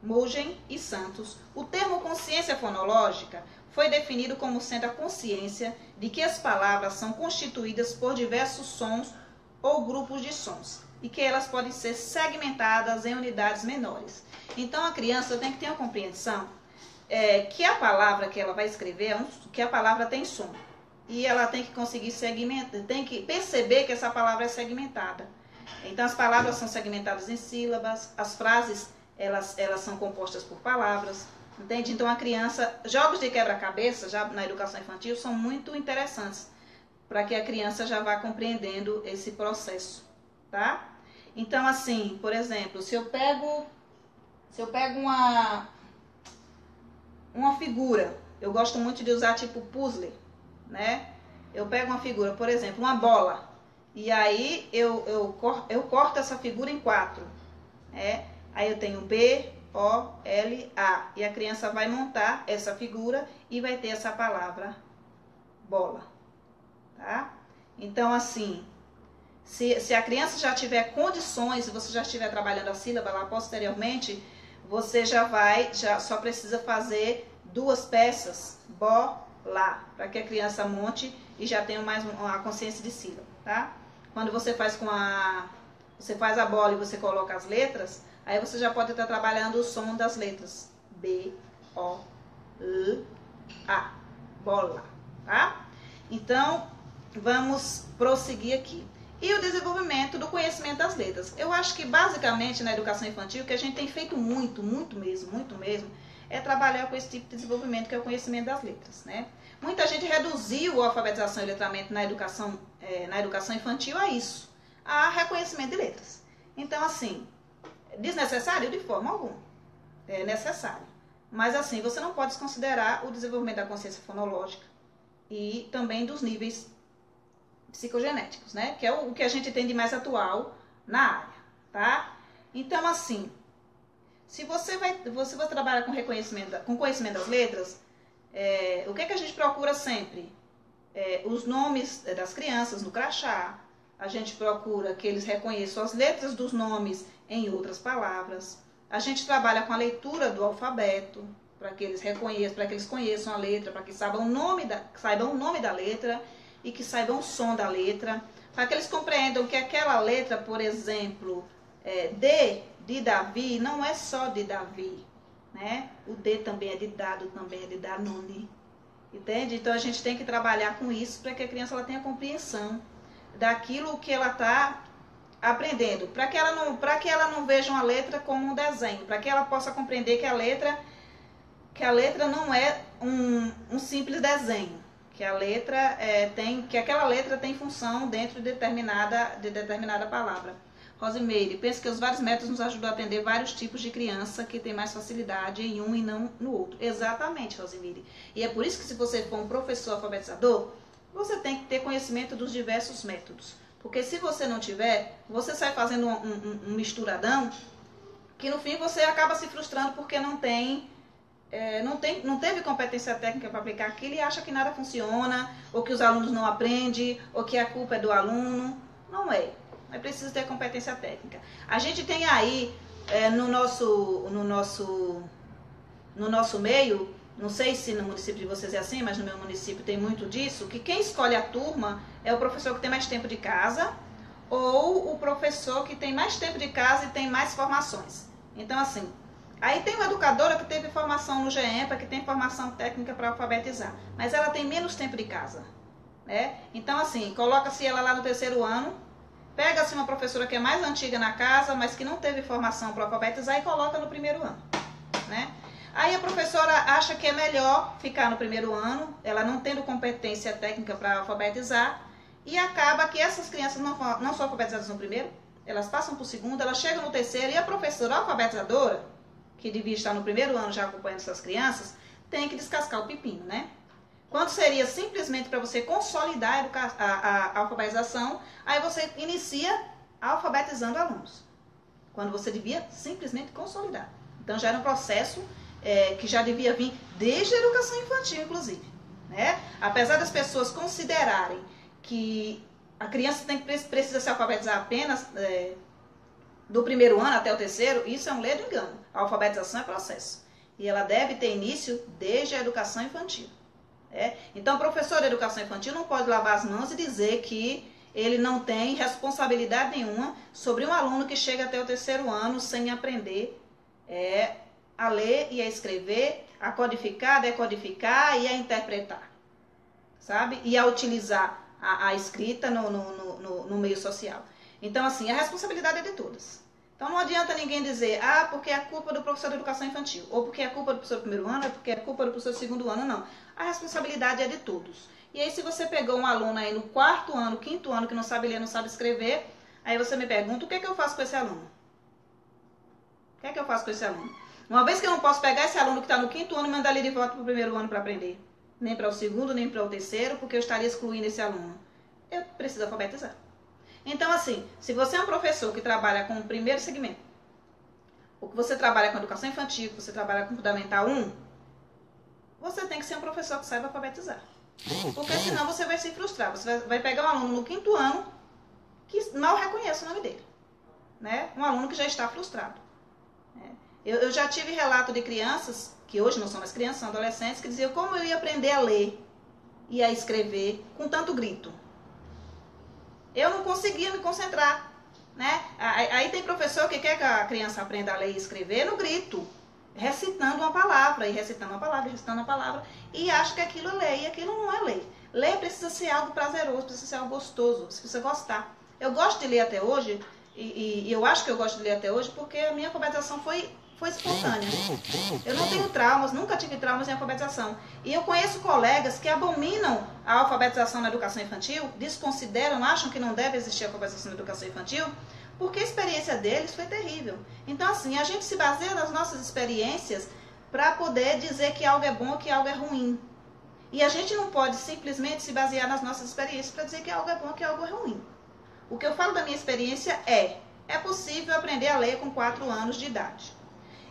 Mugen e Santos, o termo consciência fonológica foi definido como sendo a consciência de que as palavras são constituídas por diversos sons ou grupos de sons e que elas podem ser segmentadas em unidades menores. Então a criança tem que ter uma compreensão que a palavra que ela vai escrever, que a palavra tem som. E ela tem que conseguir segmentar, tem que perceber que essa palavra é segmentada. Então as palavras são segmentadas em sílabas, as frases elas são compostas por palavras, entende? Então a criança, jogos de quebra-cabeça já na educação infantil são muito interessantes para que a criança já vá compreendendo esse processo, tá? Então assim, por exemplo, se eu pego uma figura, eu gosto muito de usar tipo puzzle, né? Eu pego uma figura, por exemplo, uma bola, e aí eu corto essa figura em 4, né? Aí eu tenho B, O, L, A, e a criança vai montar essa figura e vai ter essa palavra bola, tá? Então assim, se a criança já tiver condições, se você já estiver trabalhando a sílaba lá posteriormente, você já só precisa fazer 2 peças, bola, para que a criança monte e já tenha mais uma consciência de sílaba, tá? Quando você faz a bola e você coloca as letras, aí você já pode estar trabalhando o som das letras. B, O, L, A, bola, tá? Então, vamos prosseguir aqui. E o desenvolvimento do conhecimento das letras. Eu acho que basicamente na educação infantil, o que a gente tem feito muito mesmo, é trabalhar com esse tipo de desenvolvimento que é o conhecimento das letras, né? Muita gente reduziu a alfabetização e letramento na educação infantil a isso, a reconhecimento de letras. Então assim, desnecessário de forma alguma, é necessário. Mas assim, você não pode desconsiderar o desenvolvimento da consciência fonológica e também dos níveis psicogenéticos, né? Que é o que a gente tem de mais atual na área, tá? Então, assim, se você vai trabalhar com conhecimento das letras, o que a gente procura sempre? Os nomes das crianças no crachá, a gente procura que eles reconheçam as letras dos nomes em outras palavras, a gente trabalha com a leitura do alfabeto, para que eles reconheçam, para que eles conheçam a letra, para que saibam o nome da letra, e que saibam o som da letra, para que eles compreendam que aquela letra, por exemplo, D de Davi, não é só de Davi, né? O D também é de dado, também é de Danone, entende? Então a gente tem que trabalhar com isso para que a criança ela tenha compreensão daquilo que ela está aprendendo, para que ela não veja uma letra como um desenho, para que ela possa compreender que a letra que a letra não é um simples desenho, que a letra que aquela letra tem função dentro de determinada palavra. Rosimeire, penso que os vários métodos nos ajudam a atender vários tipos de criança que tem mais facilidade em um e não no outro. Exatamente, Rosimeire. E é por isso que se você for um professor alfabetizador, você tem que ter conhecimento dos diversos métodos. Porque se você não tiver, você sai fazendo um misturadão, que no fim você acaba se frustrando porque não teve competência técnica para aplicar aquilo e acha que nada funciona, ou que os alunos não aprendem, ou que a culpa é do aluno. Não é. É preciso ter competência técnica. A gente tem aí, no nosso meio, não sei se no município de vocês é assim, mas no meu município tem muito disso, que quem escolhe a turma é o professor que tem mais tempo de casa, ou o professor que tem mais tempo de casa e tem mais formações. Então, assim, aí tem uma educadora que teve formação no GEMPA, que tem formação técnica para alfabetizar, mas ela tem menos tempo de casa, né? Então, assim, coloca-se ela lá no 3º ano, pega-se uma professora que é mais antiga na casa, mas que não teve formação para alfabetizar e coloca no 1º ano, né? Aí a professora acha que é melhor ficar no 1º ano, ela não tendo competência técnica para alfabetizar, e acaba que essas crianças não são alfabetizadas no 1º, elas passam para o 2º, elas chegam no 3º, e a professora alfabetizadora, que devia estar no 1º ano já acompanhando essas crianças, tem que descascar o pepino, né? Quando seria simplesmente para você consolidar a alfabetização, aí você inicia alfabetizando alunos. Quando você devia simplesmente consolidar. Então já era um processo que já devia vir desde a educação infantil, inclusive, né? Apesar das pessoas considerarem que a criança precisa se alfabetizar apenas do 1º ano até o 3º, isso é um ledo engano. A alfabetização é processo. E ela deve ter início desde a educação infantil. Então, o professor de educação infantil não pode lavar as mãos e dizer que ele não tem responsabilidade nenhuma sobre um aluno que chega até o 3º ano sem aprender a ler e a escrever, a codificar, a decodificar e a interpretar, sabe? E a utilizar a escrita no meio social. Então, assim, a responsabilidade é de todas. Então, não adianta ninguém dizer, porque é culpa do professor de educação infantil, ou porque é culpa do professor do 1º ano, ou porque é culpa do professor do 2º ano, não. A responsabilidade é de todos. E aí, se você pegou um aluno aí no 4º ano, 5º ano, que não sabe ler, não sabe escrever, aí você me pergunta, o que é que eu faço com esse aluno? O que é que eu faço com esse aluno? Uma vez que eu não posso pegar esse aluno que está no 5º ano e mandar ele de volta para o 1º ano para aprender, nem para o 2º, nem para o 3º, porque eu estaria excluindo esse aluno. Eu preciso alfabetizar. Então, assim, se você é um professor que trabalha com o 1º segmento, ou que você trabalha com educação infantil, que você trabalha com Fundamental 1, você tem que ser um professor que saiba alfabetizar. Porque senão você vai se frustrar. Você vai pegar um aluno no 5º ano que mal reconhece o nome dele, né? Um aluno que já está frustrado. Eu já tive relato de crianças, que hoje não são mais crianças, são adolescentes, que diziam como eu ia aprender a ler e a escrever com tanto grito. Eu não conseguia me concentrar, né? Aí tem professor que quer que a criança aprenda a ler e escrever no grito, recitando uma palavra, e recitando uma palavra, e recitando uma palavra, e acha que aquilo é ler, e aquilo não é ler. Ler precisa ser algo prazeroso, precisa ser algo gostoso, você precisa gostar. Eu gosto de ler até hoje, e eu acho que eu gosto de ler até hoje, porque a minha alfabetização foi espontânea. Eu não tenho traumas, nunca tive traumas em alfabetização. E eu conheço colegas que abominam a alfabetização na educação infantil, desconsideram, acham que não deve existir alfabetização na educação infantil, porque a experiência deles foi terrível. Então, assim, a gente se baseia nas nossas experiências para poder dizer que algo é bom ou que algo é ruim. E a gente não pode simplesmente se basear nas nossas experiências para dizer que algo é bom ou que algo é ruim. O que eu falo da minha experiência é possível aprender a ler com 4 anos de idade.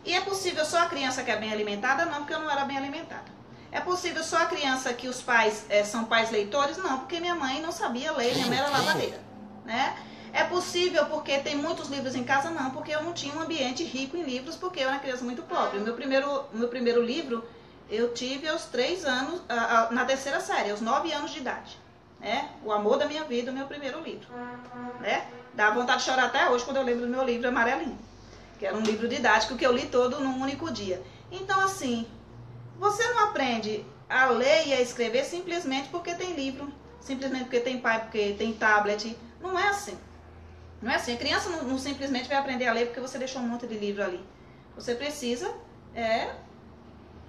E é possível só a criança que é bem alimentada? Não, porque eu não era bem alimentada. É possível só a criança que os pais são pais leitores? Não, porque minha mãe não sabia ler, minha mãe era lavadeira, né? É possível porque tem muitos livros em casa? Não, porque eu não tinha um ambiente rico em livros, porque eu era uma criança muito pobre. O meu primeiro livro eu tive aos 3 anos, na 3ª série, aos 9 anos de idade. Né? O Amor da Minha Vida, o meu primeiro livro. Né? Dá vontade de chorar até hoje quando eu lembro do meu livro Amarelinho, que era um livro didático que eu li todo num único dia. Então, assim, você não aprende a ler e a escrever simplesmente porque tem livro, simplesmente porque tem pai, porque tem tablet. Não é assim. Não é assim. A criança não simplesmente vai aprender a ler porque você deixou um monte de livro ali. Você precisa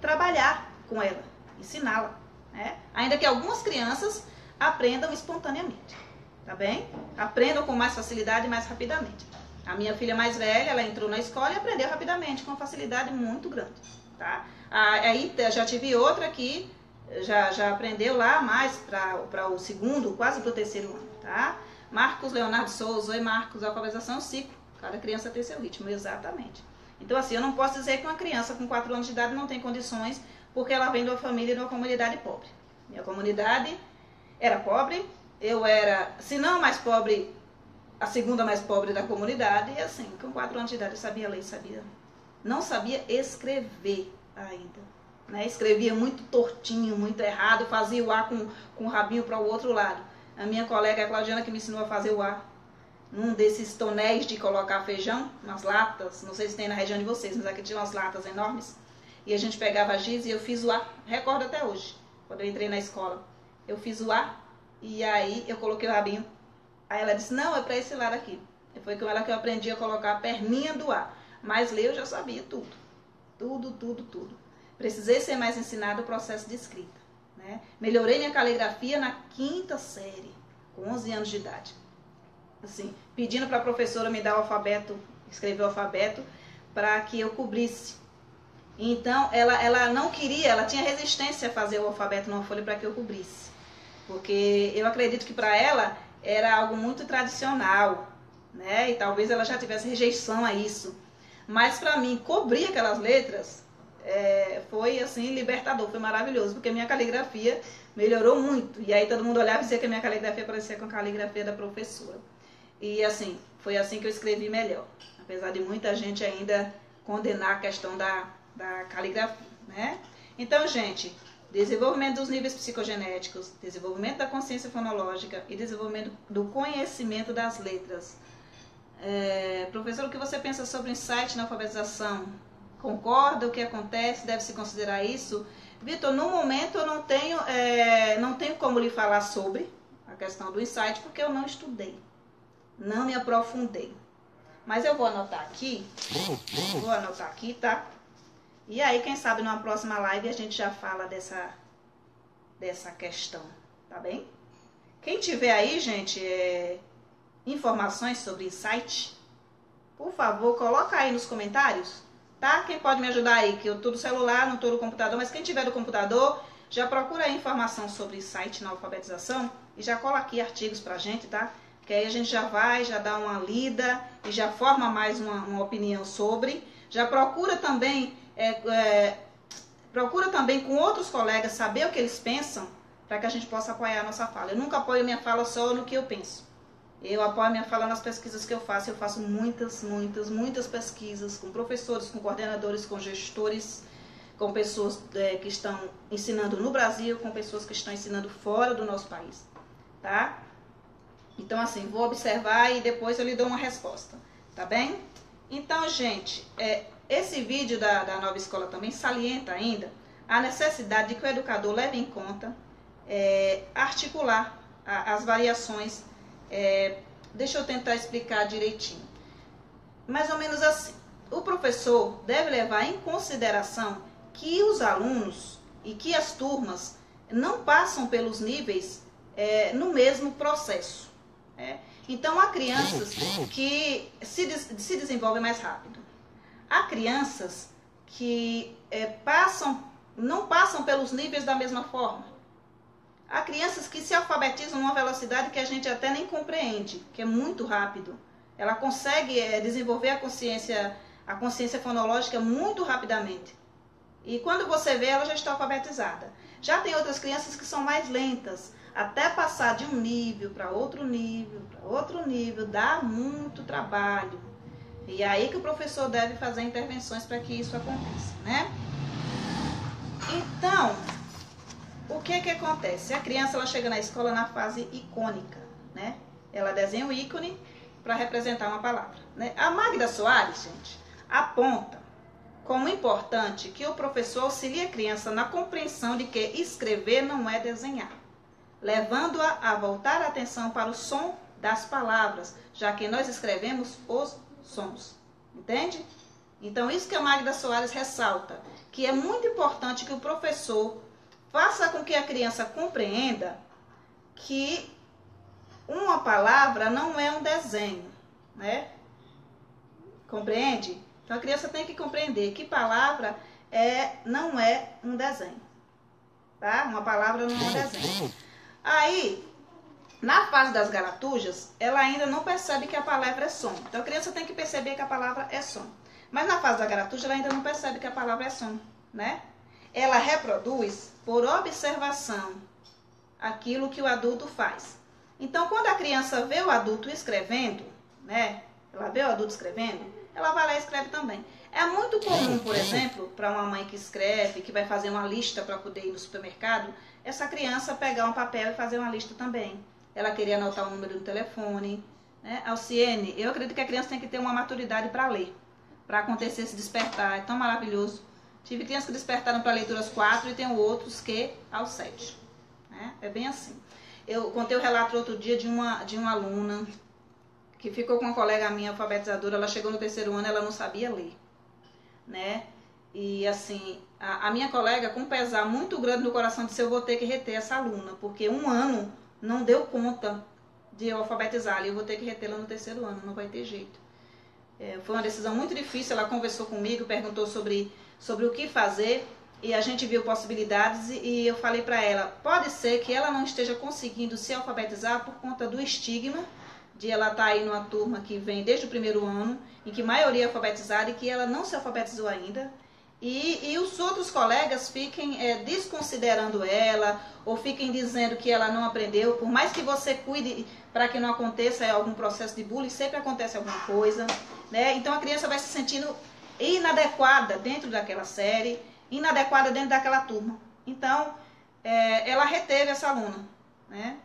trabalhar com ela, ensiná-la, né? Ainda que algumas crianças aprendam espontaneamente, tá bem? Aprendam com mais facilidade e mais rapidamente. A minha filha mais velha, ela entrou na escola e aprendeu rapidamente, com uma facilidade muito grande, tá? Aí já tive outra que já aprendeu lá mais para o segundo, quase para o terceiro ano, tá? Marcos Leonardo Souza, oi Marcos, alfabetização é um ciclo, cada criança tem seu ritmo, exatamente. Então assim, eu não posso dizer que uma criança com 4 anos de idade não tem condições, porque ela vem de uma família e de uma comunidade pobre. Minha comunidade era pobre, eu era, se não mais pobre, a segunda mais pobre da comunidade, e assim, com 4 anos de idade eu sabia ler, não sabia escrever ainda. Né? Escrevia muito tortinho, muito errado, fazia o A com o rabinho para o outro lado. A minha colega, a Claudiana, que me ensinou a fazer o A, num desses tonéis de colocar feijão, umas latas, não sei se tem na região de vocês, mas aqui tinha umas latas enormes, e a gente pegava a giz e eu fiz o A, recordo até hoje, quando eu entrei na escola, eu fiz o A, e aí eu coloquei o rabinho, aí ela disse, não, é para esse lado aqui. E foi com ela que eu aprendi a colocar a perninha do A, mas ler eu já sabia tudo. Tudo. Precisei ser mais ensinado o processo de escrita. Né? Melhorei minha caligrafia na 5ª série, com 11 anos de idade. Assim, pedindo para a professora me dar o alfabeto, escrever o alfabeto, para que eu cobrisse. Então, ela não queria, ela tinha resistência a fazer o alfabeto numa folha para que eu cobrisse. Porque eu acredito que para ela era algo muito tradicional, né? E talvez ela já tivesse rejeição a isso. Mas para mim, cobrir aquelas letras foi assim libertador, foi maravilhoso, porque minha caligrafia melhorou muito. E aí todo mundo olhava e dizia que a minha caligrafia parecia com a caligrafia da professora. E assim, foi assim que eu escrevi melhor. Apesar de muita gente ainda condenar a questão da caligrafia, né? Então, gente, desenvolvimento dos níveis psicogenéticos, desenvolvimento da consciência fonológica e desenvolvimento do conhecimento das letras. Professor, o que você pensa sobre o insight na alfabetização? Concorda? O que acontece? Deve-se considerar isso? Vitor, no momento eu não tenho como lhe falar sobre a questão do insight, porque eu não estudei, não me aprofundei. Mas eu vou anotar aqui, tá? E aí, quem sabe, numa próxima live a gente já fala dessa questão, tá bem? Quem tiver aí, gente, informações sobre insight, por favor, coloca aí nos comentários, tá? Quem pode me ajudar aí, que eu tô no celular, não tô no computador, mas quem tiver do computador, já procura aí informação sobre insight na alfabetização e já cola aqui artigos pra gente, tá? Que aí a gente já dá uma lida e já forma mais uma opinião sobre. Já procura também com outros colegas saber o que eles pensam, para que a gente possa apoiar a nossa fala. Eu nunca apoio minha fala só no que eu penso. Eu apoio minha fala nas pesquisas que eu faço. Eu faço muitas pesquisas com professores, com coordenadores, com gestores, com pessoas que estão ensinando no Brasil, com pessoas que estão ensinando fora do nosso país, tá? Então, assim, vou observar e depois eu lhe dou uma resposta, tá bem? Então, gente, esse vídeo da nova escola também salienta ainda a necessidade de que o educador leve em conta articular as variações. Deixa eu tentar explicar direitinho. Mais ou menos assim, o professor deve levar em consideração que os alunos e que as turmas não passam pelos níveis no mesmo processo. Então, há crianças que se desenvolvem mais rápido. Há crianças que não passam pelos níveis da mesma forma. Há crianças que se alfabetizam numa velocidade que a gente até nem compreende, que é muito rápido. Ela consegue desenvolver a consciência fonológica muito rapidamente. E quando você vê, ela já está alfabetizada. Já tem outras crianças que são mais lentas. Até passar de um nível para outro nível, dá muito trabalho. E é aí que o professor deve fazer intervenções para que isso aconteça, né? Então, o que acontece? A criança ela chega na escola na fase icônica, né? Ela desenha o ícone para representar uma palavra, né? A Magda Soares, gente, aponta como importante que o professor auxilie a criança na compreensão de que escrever não é desenhar, levando-a a voltar a atenção para o som das palavras, já que nós escrevemos os sons. Entende? Então, isso que a Magda Soares ressalta, que é muito importante que o professor faça com que a criança compreenda que uma palavra não é um desenho, né? Compreende? Então a criança tem que compreender que palavra não é um desenho, tá? Uma palavra não é um desenho. Aí, na fase das garatujas, ela ainda não percebe que a palavra é som. Então a criança tem que perceber que a palavra é som. Mas na fase da garatuja, ela ainda não percebe que a palavra é som, né? Ela reproduz por observação aquilo que o adulto faz. Então, quando a criança vê o adulto escrevendo, né? Ela vê o adulto escrevendo, ela vai lá e escreve também. É muito comum, por exemplo, para uma mãe que escreve, que vai fazer uma lista para poder ir no supermercado, essa criança pegar um papel e fazer uma lista também. Ela queria anotar o número do telefone, né? Alciene, eu acredito que a criança tem que ter uma maturidade para ler, para acontecer esse despertar. É tão maravilhoso. Tive crianças que despertaram para leitura aos 4 e tenho outros que aos 7. Né? É bem assim. Eu contei o relato outro dia de uma aluna que ficou com uma colega minha alfabetizadora. Ela chegou no 3º ano, ela não sabia ler, né? E assim, a minha colega, com um pesar muito grande no coração, disse: eu vou ter que reter essa aluna, porque um ano não deu conta de eu alfabetizá-la, e eu vou ter que retê-la no 3º ano, não vai ter jeito. Foi uma decisão muito difícil. Ela conversou comigo, perguntou sobre o que fazer, e a gente viu possibilidades, e eu falei para ela: pode ser que ela não esteja conseguindo se alfabetizar por conta do estigma de ela estar aí numa turma que vem desde o 1º ano, em que a maioria é alfabetizada e que ela não se alfabetizou ainda, e os outros colegas fiquem desconsiderando ela, ou fiquem dizendo que ela não aprendeu. Por mais que você cuide para que não aconteça algum processo de bullying, sempre acontece alguma coisa, né? Então a criança vai se sentindo inadequada dentro daquela série, inadequada dentro daquela turma. Então, ela reteve essa aluna, né?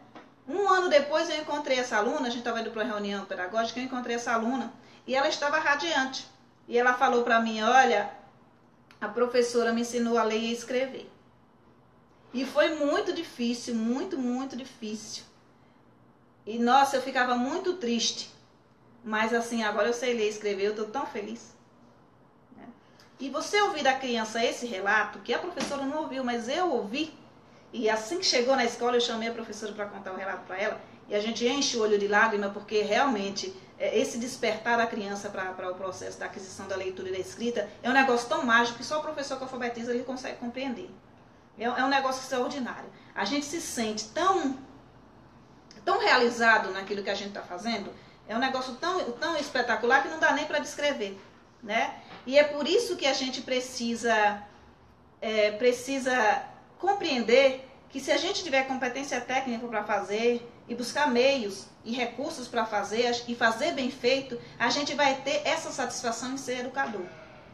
Um ano depois eu encontrei essa aluna, a gente estava indo para uma reunião pedagógica, eu encontrei essa aluna, e ela estava radiante. E ela falou para mim: olha, a professora me ensinou a ler e escrever. E foi muito difícil, muito, muito difícil. E, nossa, eu ficava muito triste. Mas, assim, agora eu sei ler e escrever, eu estou tão feliz. E você ouvir da criança esse relato, que a professora não ouviu, mas eu ouvi, e assim que chegou na escola, eu chamei a professora para contar o relato para ela, e a gente enche o olho de lágrima, porque realmente esse despertar da criança para o processo da aquisição da leitura e da escrita é um negócio tão mágico que só o professor que alfabetiza ele consegue compreender. É um negócio extraordinário. A gente se sente tão realizado naquilo que a gente está fazendo, é um negócio tão espetacular que não dá nem para descrever, né? E é por isso que a gente precisa compreender que, se a gente tiver competência técnica para fazer, e buscar meios e recursos para fazer, e fazer bem feito, a gente vai ter essa satisfação em ser educador,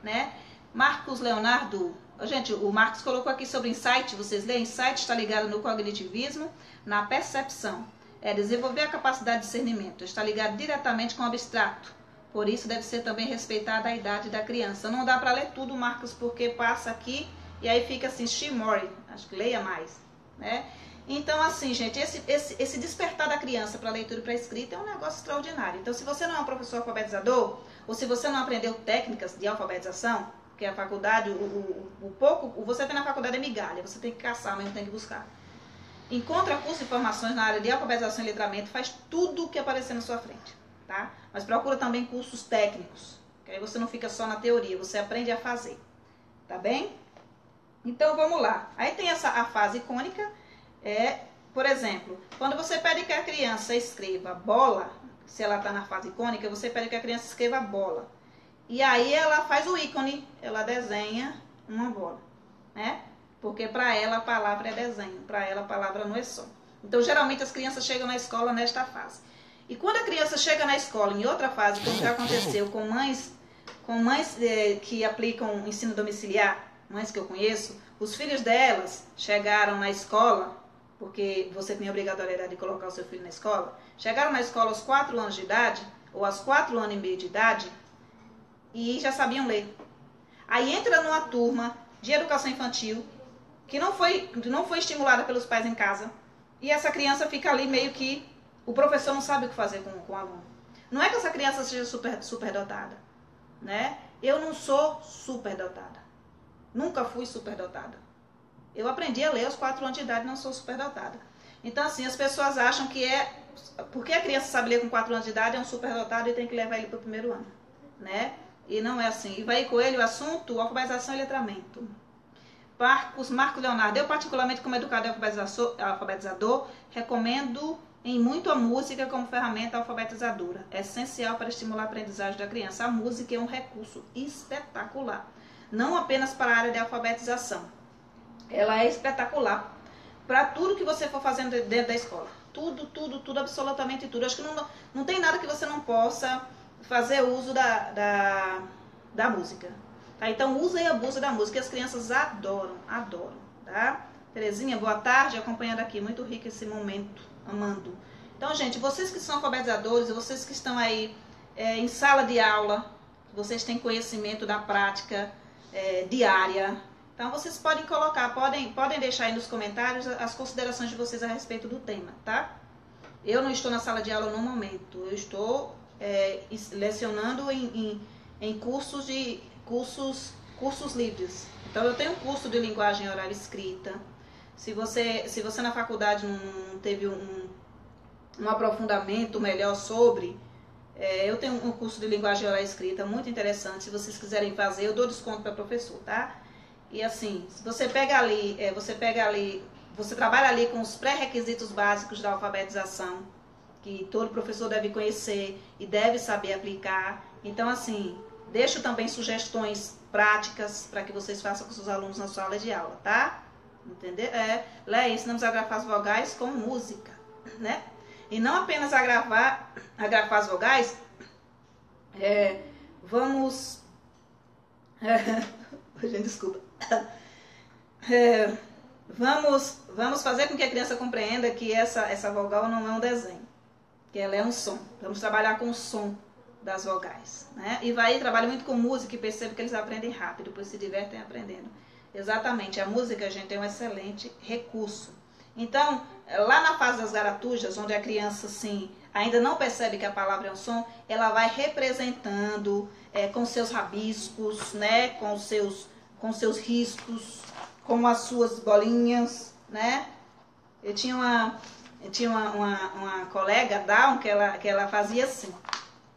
né? Marcos Leonardo, gente, o Marcos colocou aqui sobre insight, vocês leem? Insight está ligado no cognitivismo, na percepção. Desenvolver a capacidade de discernimento, está ligado diretamente com o abstrato. Por isso deve ser também respeitada a idade da criança. Não dá para ler tudo, Marcos, porque passa aqui e aí fica assim, Shimori, acho que leia mais, né? Então, assim, gente, esse despertar da criança para leitura e para escrita é um negócio extraordinário. Então, se você não é um professor alfabetizador, ou se você não aprendeu técnicas de alfabetização, que a faculdade, você tem na faculdade é migalha, você tem que caçar, mas não tem que buscar. Encontra curso de formações na área de alfabetização e letramento, faz tudo o que aparecer na sua frente, tá? Mas procura também cursos técnicos, que aí você não fica só na teoria, você aprende a fazer, tá bem? Então, vamos lá. Aí tem a fase icônica. Por exemplo, quando você pede que a criança escreva bola, se ela está na fase icônica, você pede que a criança escreva bola. E aí ela faz o ícone, ela desenha uma bola, né? Porque para ela a palavra é desenho, para ela a palavra não é som. Então, geralmente as crianças chegam na escola nesta fase. E quando a criança chega na escola em outra fase, como já aconteceu com mães que aplicam ensino domiciliar, mães que eu conheço, os filhos delas chegaram na escola, porque você tem a obrigatoriedade de colocar o seu filho na escola, chegaram na escola aos 4 anos de idade, ou aos 4 anos e meio de idade, e já sabiam ler. Aí entra numa turma de educação infantil, que não foi estimulada pelos pais em casa, e essa criança fica ali meio que, o professor não sabe o que fazer com o aluno. Não é que essa criança seja super dotada, né? Eu não sou super dotada. Nunca fui superdotada. Eu aprendi a ler aos 4 anos de idade e não sou superdotada. Então, assim, as pessoas acham que porque a criança sabe ler com 4 anos de idade, é um superdotado e tem que levar ele para o primeiro ano, né? E não é assim. E vai com ele o assunto, alfabetização e letramento. Marco Leonardo, eu particularmente como educador e alfabetizador, recomendo em muito a música como ferramenta alfabetizadora. É essencial para estimular a aprendizagem da criança. A música é um recurso espetacular. Não apenas para a área de alfabetização. Ela é espetacular para tudo que você for fazendo dentro da escola. Tudo, absolutamente tudo. Acho que não tem nada que você não possa fazer uso da música. Tá? Então, usa e abusa da música. E as crianças adoram, tá? Terezinha, boa tarde, acompanhando aqui. Muito rico esse momento, amando. Então, gente, vocês que são alfabetizadores, vocês que estão aí em sala de aula, vocês têm conhecimento da prática diária. Então, vocês podem colocar, podem deixar aí nos comentários as considerações de vocês a respeito do tema, tá? Eu não estou na sala de aula no momento. Eu estou lecionando em cursos livres. Então, eu tenho um curso de linguagem oral e escrita. Se você na faculdade não teve um aprofundamento melhor sobre, eu tenho um curso de linguagem oral e escrita muito interessante. Se vocês quiserem fazer, eu dou desconto para professor, tá? E assim, se você você trabalha ali com os pré-requisitos básicos da alfabetização, que todo professor deve conhecer e deve saber aplicar. Então, assim, deixo também sugestões práticas para que vocês façam com seus alunos na sua aula de aula, tá? Entendeu? Ensinamos a grafar as vogais com música, né? E não apenas a grafar as vogais, vamos... Gente, desculpa. Vamos fazer com que a criança compreenda que essa vogal não é um desenho, que ela é um som. Vamos trabalhar com o som das vogais, né? E trabalha muito com música e percebe que eles aprendem rápido, pois se divertem aprendendo. Exatamente, a música, gente, é um excelente recurso. Então, lá na fase das garatujas, onde a criança, assim, ainda não percebe que a palavra é um som, ela vai representando com seus rabiscos, né? Com seus riscos, com as suas bolinhas, né? Eu tinha uma colega, Down, que ela fazia assim,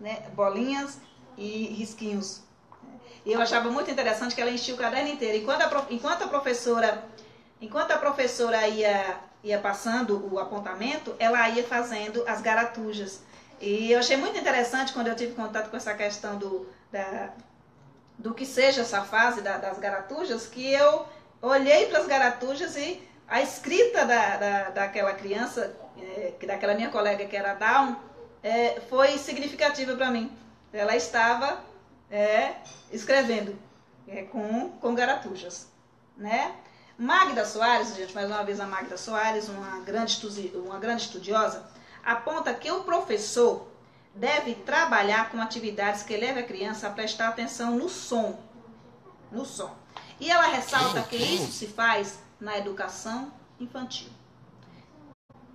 né? Bolinhas e risquinhos. E eu achava muito interessante que ela enchia o caderno inteiro. Enquanto a professora ia passando o apontamento, ela ia fazendo as garatujas. E eu achei muito interessante quando eu tive contato com essa questão do que seja essa fase das garatujas, que eu olhei para as garatujas e a escrita daquela criança, daquela minha colega que era Down, foi significativa para mim. Ela estava escrevendo com garatujas, né? Magda Soares, gente, mais uma vez a Magda Soares, uma grande estudiosa, aponta que o professor deve trabalhar com atividades que levem a criança a prestar atenção no som. E ela ressalta que isso se faz na educação infantil.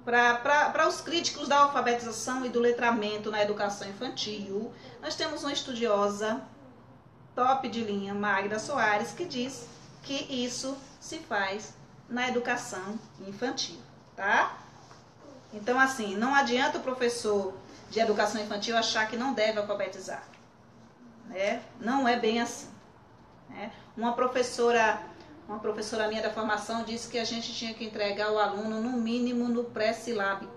Para os críticos da alfabetização e do letramento na educação infantil, nós temos uma estudiosa top de linha, Magda Soares, que diz que isso se faz na educação infantil, tá? Então, assim, não adianta o professor de educação infantil achar que não deve alfabetizar, né? Não é bem assim, né? Uma professora minha da formação disse que a gente tinha que entregar o aluno no mínimo no pré-silábico.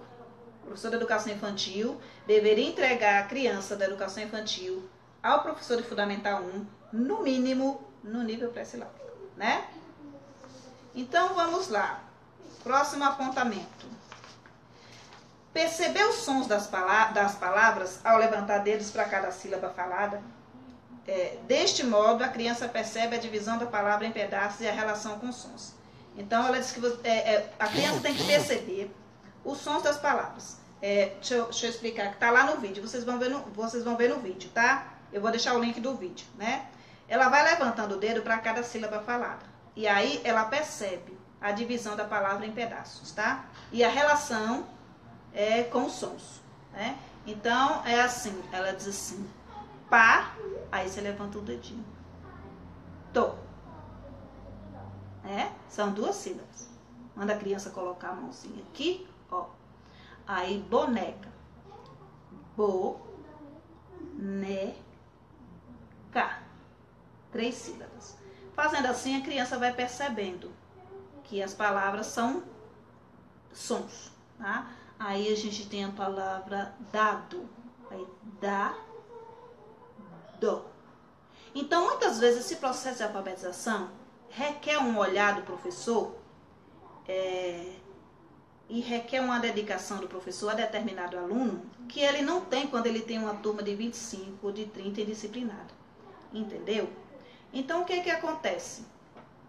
O professor de educação infantil deveria entregar a criança da educação infantil ao professor de Fundamental 1, no mínimo no nível pré-silábico, né? Então, vamos lá. Próximo apontamento. Perceber os sons das palavras ao levantar dedos para cada sílaba falada. Deste modo, a criança percebe a divisão da palavra em pedaços e a relação com os sons. Então, ela diz que a criança tem que perceber os sons das palavras. Deixa eu explicar, que está lá no vídeo. Vocês vão ver no vídeo, tá? Eu vou deixar o link do vídeo, né? Ela vai levantando o dedo para cada sílaba falada. E aí, ela percebe a divisão da palavra em pedaços, tá? E a relação com os sons, né? Então, é assim, ela diz assim, pá, aí você levanta o dedinho. Tô. São 2 sílabas. Manda a criança colocar a mãozinha aqui, ó. Aí, boneca. Bo-ne-ca. 3 sílabas. Fazendo assim, a criança vai percebendo que as palavras são sons, tá? Aí a gente tem a palavra dado. Aí, dá, do. Então, muitas vezes, esse processo de alfabetização requer um olhar do professor e requer uma dedicação do professor a determinado aluno que ele não tem quando ele tem uma turma de 25 ou de 30 indisciplinado. Entendeu? Então, o que que acontece?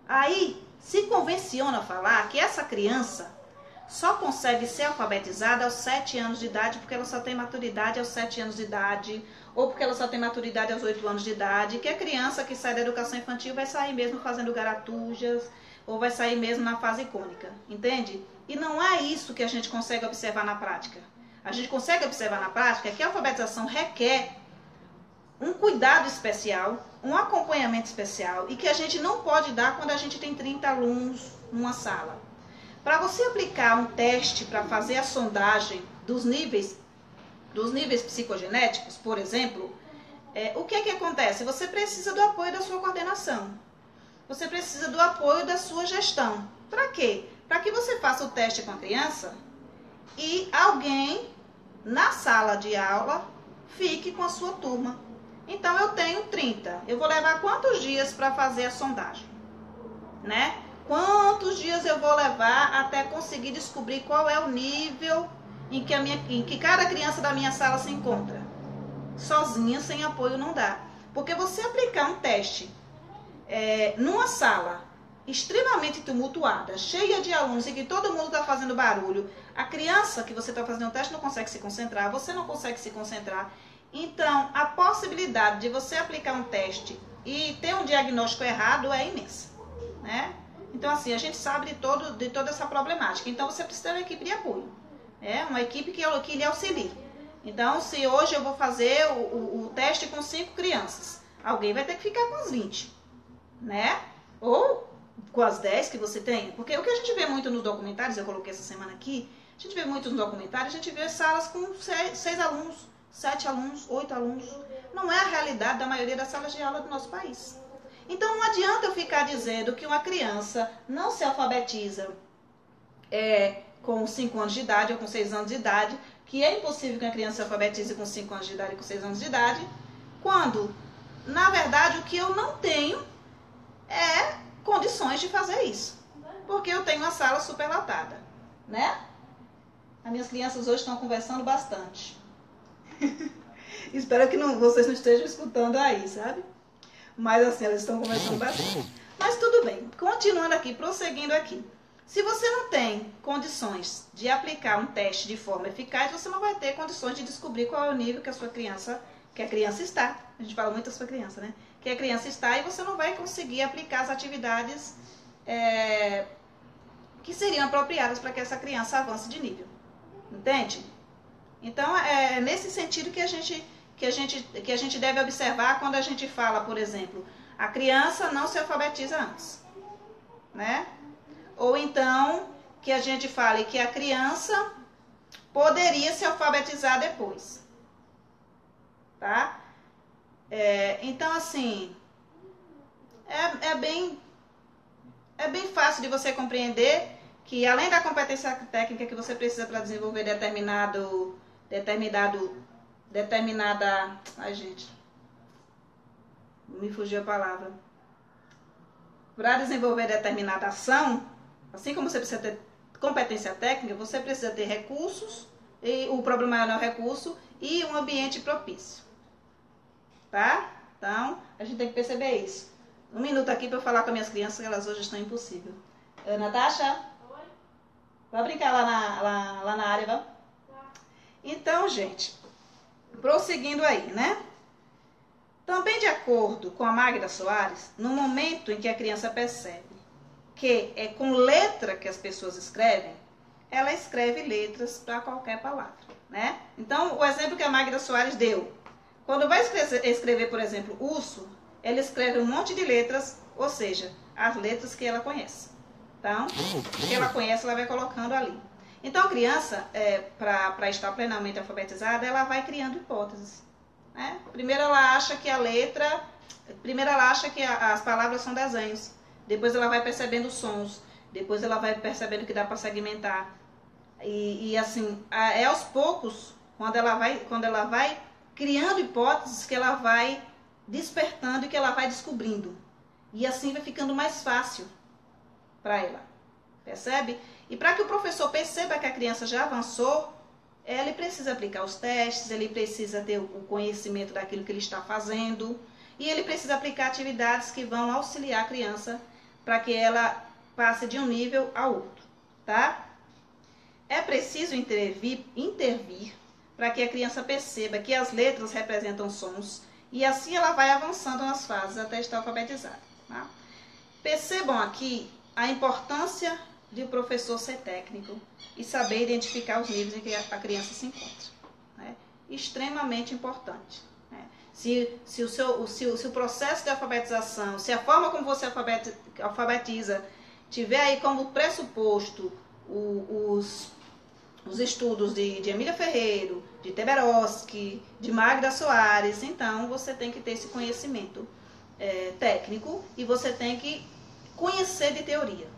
Aí, se convenciona falar que essa criança só consegue ser alfabetizada aos 7 anos de idade porque ela só tem maturidade aos 7 anos de idade, ou porque ela só tem maturidade aos 8 anos de idade, que a criança que sai da educação infantil vai sair mesmo fazendo garatujas, ou vai sair mesmo na fase icônica, entende? E não é isso que a gente consegue observar na prática. A gente consegue observar na prática que a alfabetização requer um cuidado especial, um acompanhamento especial, e que a gente não pode dar quando a gente tem 30 alunos numa sala. Para você aplicar um teste para fazer a sondagem dos níveis psicogenéticos, por exemplo, o que que acontece? Você precisa do apoio da sua coordenação. Você precisa do apoio da sua gestão. Para quê? Para que você faça o teste com a criança e alguém na sala de aula fique com a sua turma. Então, eu tenho 30. Eu vou levar quantos dias para fazer a sondagem? Né? Quantos dias eu vou levar até conseguir descobrir qual é o nível em que cada criança da minha sala se encontra? Sozinha, sem apoio, não dá. Porque você aplicar um teste numa sala extremamente tumultuada, cheia de alunos e que todo mundo está fazendo barulho, a criança que você está fazendo o teste não consegue se concentrar, você não consegue se concentrar. Então, a possibilidade de você aplicar um teste e ter um diagnóstico errado é imensa, né? Então, assim, a gente sabe de toda essa problemática. Então, você precisa ter uma equipe de apoio, uma equipe que lhe auxilie. Então, se hoje eu vou fazer o teste com 5 crianças, alguém vai ter que ficar com as 20, né? Ou com as 10 que você tem. Porque o que a gente vê muito nos documentários, eu coloquei essa semana aqui, a gente vê muito nos documentários, a gente vê salas com 6 alunos, 7 alunos, 8 alunos. Não é a realidade da maioria das salas de aula do nosso país. Então, não adianta eu ficar dizendo que uma criança não se alfabetiza com 5 anos de idade ou com 6 anos de idade, que é impossível que uma criança se alfabetize com 5 anos de idade ou com 6 anos de idade, quando, na verdade, o que eu não tenho é condições de fazer isso. Porque eu tenho uma sala superlotada, né? As minhas crianças hoje estão conversando bastante. Espero que vocês não estejam escutando aí, sabe? Mas assim, elas estão conversando bastante. Mas tudo bem, continuando aqui, prosseguindo aqui. Se você não tem condições de aplicar um teste de forma eficaz, você não vai ter condições de descobrir qual é o nível que a criança está. A gente fala muito da sua criança, né? Que a criança está, e você não vai conseguir aplicar as atividades que seriam apropriadas para que essa criança avance de nível. Entende? Então, é nesse sentido que a gente deve observar quando a gente fala, por exemplo, a criança não se alfabetiza antes, né? Ou então, que a gente fale que a criança poderia se alfabetizar depois, tá? Então, assim, é bem fácil de você compreender que, além da competência técnica que você precisa para desenvolver determinada... Ai, gente, me fugiu a palavra. Para desenvolver determinada ação, assim como você precisa ter competência técnica, você precisa ter recursos, e o problema maior é o recurso, e um ambiente propício. Tá? Então, a gente tem que perceber isso. 1 minuto aqui para eu falar com as minhas crianças, que elas hoje estão impossível. Natasha? Oi? Vai brincar lá na área, vai? Então, gente, prosseguindo aí, né? Também de acordo com a Magda Soares, no momento em que a criança percebe que é com letra que as pessoas escrevem, ela escreve letras para qualquer palavra, né? Então, o exemplo que a Magda Soares deu, quando vai escrever, por exemplo, urso, ela escreve um monte de letras, ou seja, as letras que ela conhece. Então, o que ela conhece, ela vai colocando ali. Então, a criança, para estar plenamente alfabetizada, ela vai criando hipóteses. Né? Primeiro ela acha que as palavras são desenhos. Depois ela vai percebendo os sons. Depois ela vai percebendo que dá para segmentar. E assim, é aos poucos, quando ela vai criando hipóteses, que ela vai despertando e que ela vai descobrindo. E assim vai ficando mais fácil para ela. Percebe? E para que o professor perceba que a criança já avançou, ele precisa aplicar os testes, ele precisa ter o conhecimento daquilo que ele está fazendo, e ele precisa aplicar atividades que vão auxiliar a criança para que ela passe de um nível ao outro, tá? É preciso intervir para que a criança perceba que as letras representam sons, e assim ela vai avançando nas fases até estar alfabetizada. Tá? Percebam aqui a importância de o professor ser técnico e saber identificar os níveis em que a criança se encontra. Né? Extremamente importante. Né? Se o processo de alfabetização, se a forma como você alfabetiza tiver aí como pressuposto os estudos de Emília Ferreiro, de Teberoski, de Magda Soares, então você tem que ter esse conhecimento técnico e você tem que conhecer de teoria.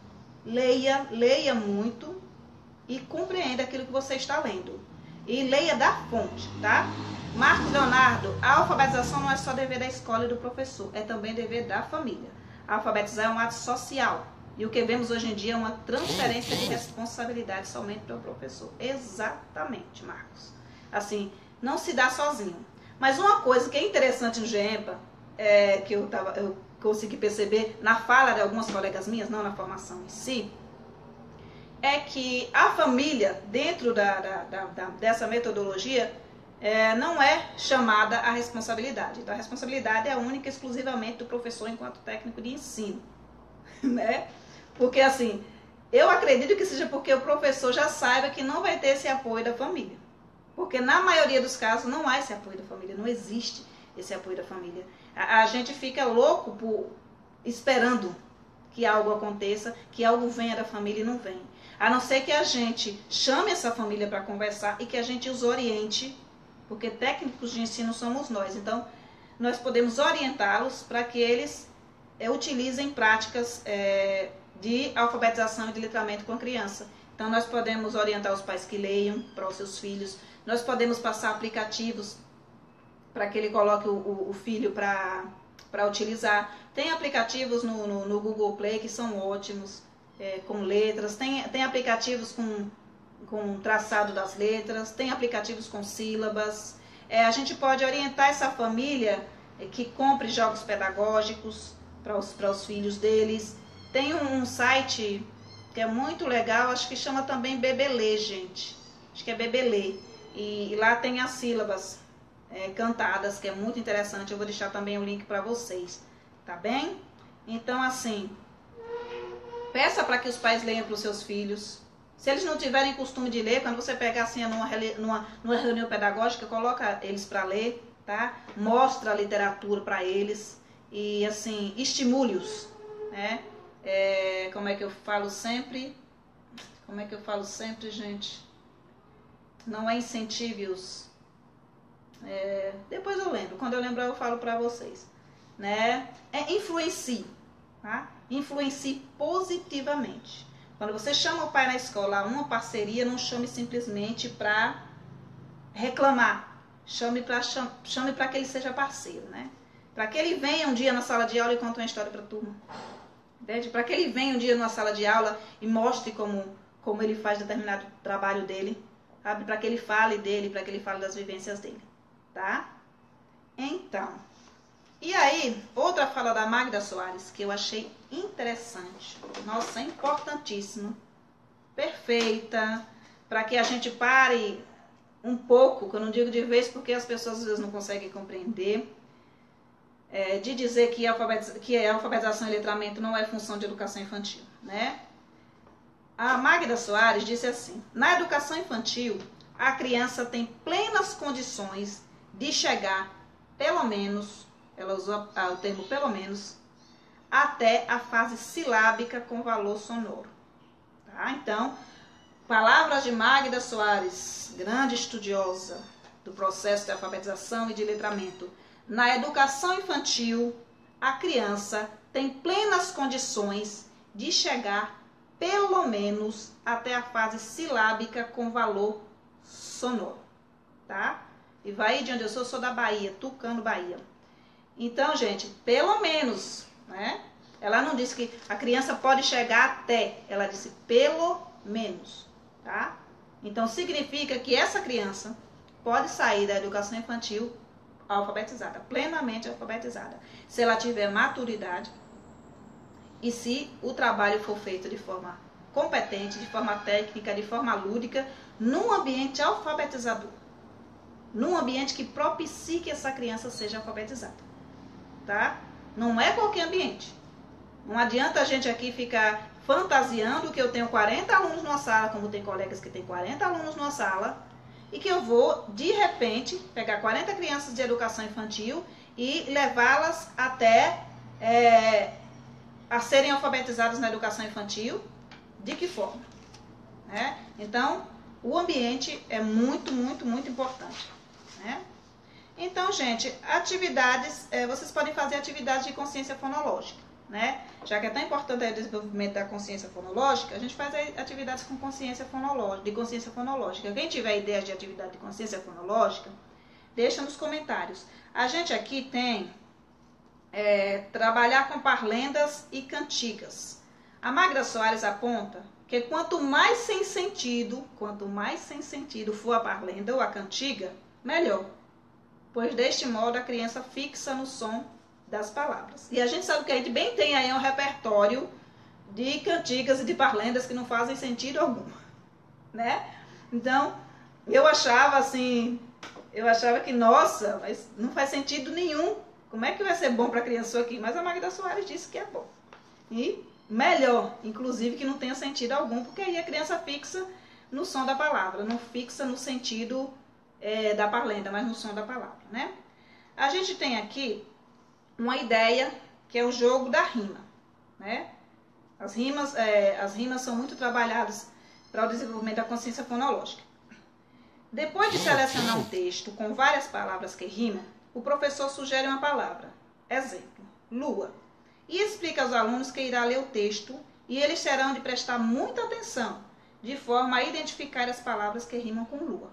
Leia muito e compreenda aquilo que você está lendo. E leia da fonte, tá? Marcos Leonardo, a alfabetização não é só dever da escola e do professor, é também dever da família. A alfabetizar é um ato social. E o que vemos hoje em dia é uma transferência de responsabilidade somente para o professor. Exatamente, Marcos. Assim, não se dá sozinho. Mas uma coisa que é interessante no GEMPA, que eu consegui perceber na fala de algumas colegas minhas, não na formação em si, é que a família, dentro dessa metodologia, não é chamada a responsabilidade. Então, a responsabilidade é única e exclusivamente do professor enquanto técnico de ensino. Né? Porque assim, eu acredito que seja porque o professor já saiba que não vai ter esse apoio da família. Porque na maioria dos casos não há esse apoio da família, não existe esse apoio da família. A gente fica louco esperando que algo aconteça, que algo venha da família e não vem. A não ser que a gente chame essa família para conversar e que a gente os oriente, porque técnicos de ensino somos nós. Então, nós podemos orientá-los para que eles utilizem práticas de alfabetização e de letramento com a criança. Então, nós podemos orientar os pais que leiam para os seus filhos, nós podemos passar aplicativos para que ele coloque o filho para utilizar. Tem aplicativos no Google Play que são ótimos, com letras, tem aplicativos com traçado das letras, tem aplicativos com sílabas. A gente pode orientar essa família que compre jogos pedagógicos para os filhos deles. Tem um site que é muito legal, acho que chama também Bebelê, gente. Acho que é Bebelê. E lá tem as sílabas cantadas, que é muito interessante. Eu vou deixar também o link para vocês, tá bem? Então, assim, peça para que os pais leiam para os seus filhos. Se eles não tiverem costume de ler, quando você pegar assim numa reunião pedagógica, coloca eles para ler, tá? Mostra a literatura para eles e, assim, estimule-os, né? Como é que eu falo sempre? Gente? Não é incentive-os. Depois eu lembro. Quando eu lembrar, eu falo para vocês. Né? Influencie. Tá? Influencie positivamente. Quando você chama o pai na escola a uma parceria, não chame simplesmente para reclamar. Chame para que ele seja parceiro. Né? Para que ele venha um dia na sala de aula e conte uma história para a turma. Para que ele venha um dia numa sala de aula e mostre como ele faz determinado trabalho dele, para que ele fale dele, para que ele fale das vivências dele, tá? Então, e aí, outra fala da Magda Soares, que eu achei interessante, nossa, importantíssima, perfeita, para que a gente pare um pouco, que eu não digo de vez, porque as pessoas às vezes não conseguem compreender, de dizer que a alfabetização e letramento não é função de educação infantil, né? A Magda Soares disse assim: na educação infantil, a criança tem plenas condições de chegar, pelo menos, ela usou o termo pelo menos, até a fase silábica com valor sonoro. Tá? Então, palavras de Magda Soares, grande estudiosa do processo de alfabetização e de letramento. Na educação infantil, a criança tem plenas condições de chegar pelo menos até a fase silábica com valor sonoro, tá? E vai de onde eu sou da Bahia, Tucano, Bahia. Então, gente, pelo menos, né? Ela não disse que a criança pode chegar até, ela disse pelo menos, tá? Então, significa que essa criança pode sair da educação infantil alfabetizada, plenamente alfabetizada, se ela tiver maturidade e se o trabalho for feito de forma competente, de forma técnica, de forma lúdica, num ambiente alfabetizador, num ambiente que propicie que essa criança seja alfabetizada, tá? Não é qualquer ambiente. Não adianta a gente aqui ficar fantasiando que eu tenho 40 alunos numa sala, como tem colegas que têm 40 alunos numa sala, e que eu vou, de repente, pegar 40 crianças de educação infantil e levá-las até a serem alfabetizadas na educação infantil. De que forma? Né? Então, o ambiente é muito, muito, muito importante. Né? Então, gente, atividades, vocês podem fazer atividades de consciência fonológica. Né? Já que é tão importante o desenvolvimento da consciência fonológica, a gente faz atividades com consciência fonológica, de consciência fonológica. Quem tiver ideias de atividade de consciência fonológica, deixa nos comentários. A gente aqui tem trabalhar com parlendas e cantigas. A Magda Soares aponta que quanto mais sem sentido for a parlenda ou a cantiga, melhor. Pois deste modo a criança fixa no som das palavras. E a gente sabe que a gente bem tem aí um repertório de cantigas e de parlendas que não fazem sentido algum, né? Então, eu achava que, nossa, mas não faz sentido nenhum. Como é que vai ser bom para a criança aqui? Mas a Magda Soares disse que é bom. E melhor, inclusive, que não tenha sentido algum, porque aí a criança fixa no som da palavra, não fixa no sentido da parlenda, mas no som da palavra, né? A gente tem aqui uma ideia que é o jogo da rima, né? As rimas são muito trabalhadas para o desenvolvimento da consciência fonológica. Depois de selecionar um texto com várias palavras que rimam, o professor sugere uma palavra, exemplo, lua, e explica aos alunos que irá ler o texto e eles terão de prestar muita atenção, de forma a identificar as palavras que rimam com lua.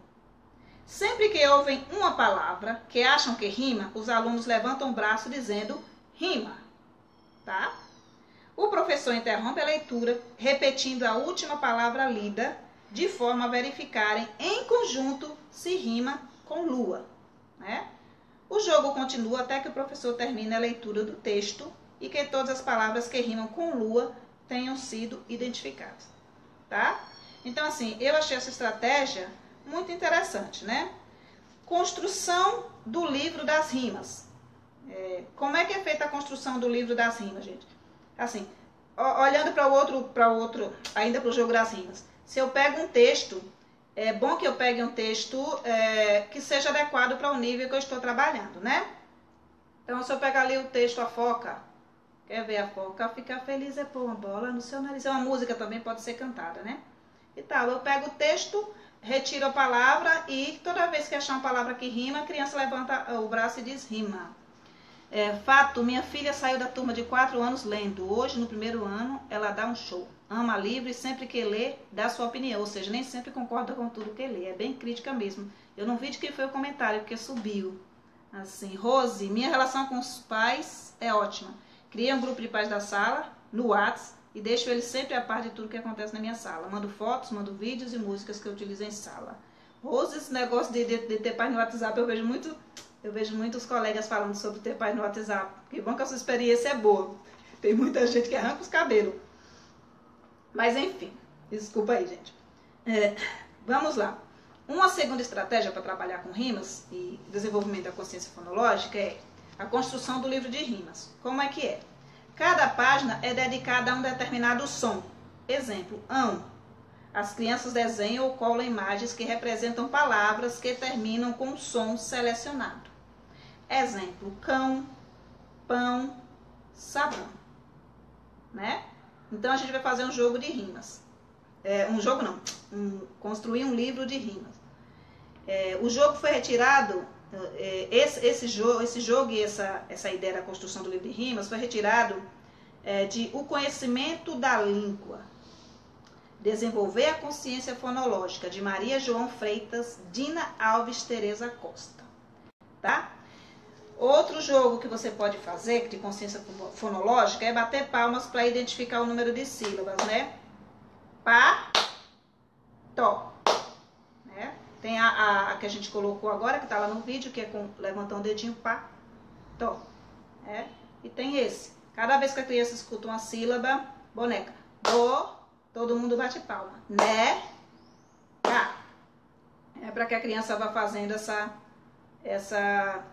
Sempre que ouvem uma palavra que acham que rima, os alunos levantam o braço dizendo rima, tá? O professor interrompe a leitura, repetindo a última palavra lida, de forma a verificarem em conjunto se rima com lua, né? O jogo continua até que o professor termine a leitura do texto e que todas as palavras que rimam com lua tenham sido identificadas, tá? Então, assim, eu achei essa estratégia muito interessante, né? Construção do livro das rimas. Como é que é feita a construção do livro das rimas, gente? Assim, olhando para o outro, ainda para o jogo das rimas. Se eu pego um texto, é bom que eu pegue um texto que seja adequado para o nível que eu estou trabalhando, né? Então, se eu pegar ali o texto A Foca, quer ver a foca ficar feliz é pôr uma bola no seu nariz. É uma música também, pode ser cantada, né? E tal, eu pego o texto, retiro a palavra e toda vez que achar uma palavra que rima, a criança levanta o braço e diz rima. Fato, minha filha saiu da turma de 4 anos lendo. Hoje, no primeiro ano, ela dá um show. Ama livro e sempre que lê, dá sua opinião. Ou seja, nem sempre concorda com tudo que lê. É bem crítica mesmo. Eu não vi de quem foi o comentário, porque subiu. Assim, Rose, minha relação com os pais é ótima. Criei um grupo de pais da sala, no WhatsApp, e deixo eles sempre a par de tudo que acontece na minha sala. Mando fotos, mando vídeos e músicas que eu utilizo em sala. Rose, esse negócio de ter pais no WhatsApp, eu vejo muitos colegas falando sobre ter pais no WhatsApp. Que bom que a sua experiência é boa. Tem muita gente que arranca os cabelos. Mas enfim, desculpa aí, gente. Vamos lá. Uma segunda estratégia para trabalhar com rimas e desenvolvimento da consciência fonológica é a construção do livro de rimas. Como é que é? Cada página é dedicada a um determinado som. Exemplo, ão. As crianças desenham ou colam imagens que representam palavras que terminam com um som selecionado. Exemplo, cão, pão, sabão. né? Então a gente vai fazer um jogo de rimas. Um jogo não, construir um livro de rimas. O jogo foi retirado, esse jogo e essa ideia da construção do livro de rimas foi retirado de O Conhecimento da Língua, Desenvolver a Consciência Fonológica, de Maria João Freitas, Dina Alves, Tereza Costa, tá? Outro jogo que você pode fazer de consciência fonológica é bater palmas para identificar o número de sílabas, né? Pá, tó, né? Tem a que a gente colocou agora, que tá lá no vídeo, que é com levantar um dedinho, pá, tó, né? E tem esse. Cada vez que a criança escuta uma sílaba, boneca, do, todo mundo bate palma, né, cá. É para que a criança vá fazendo essa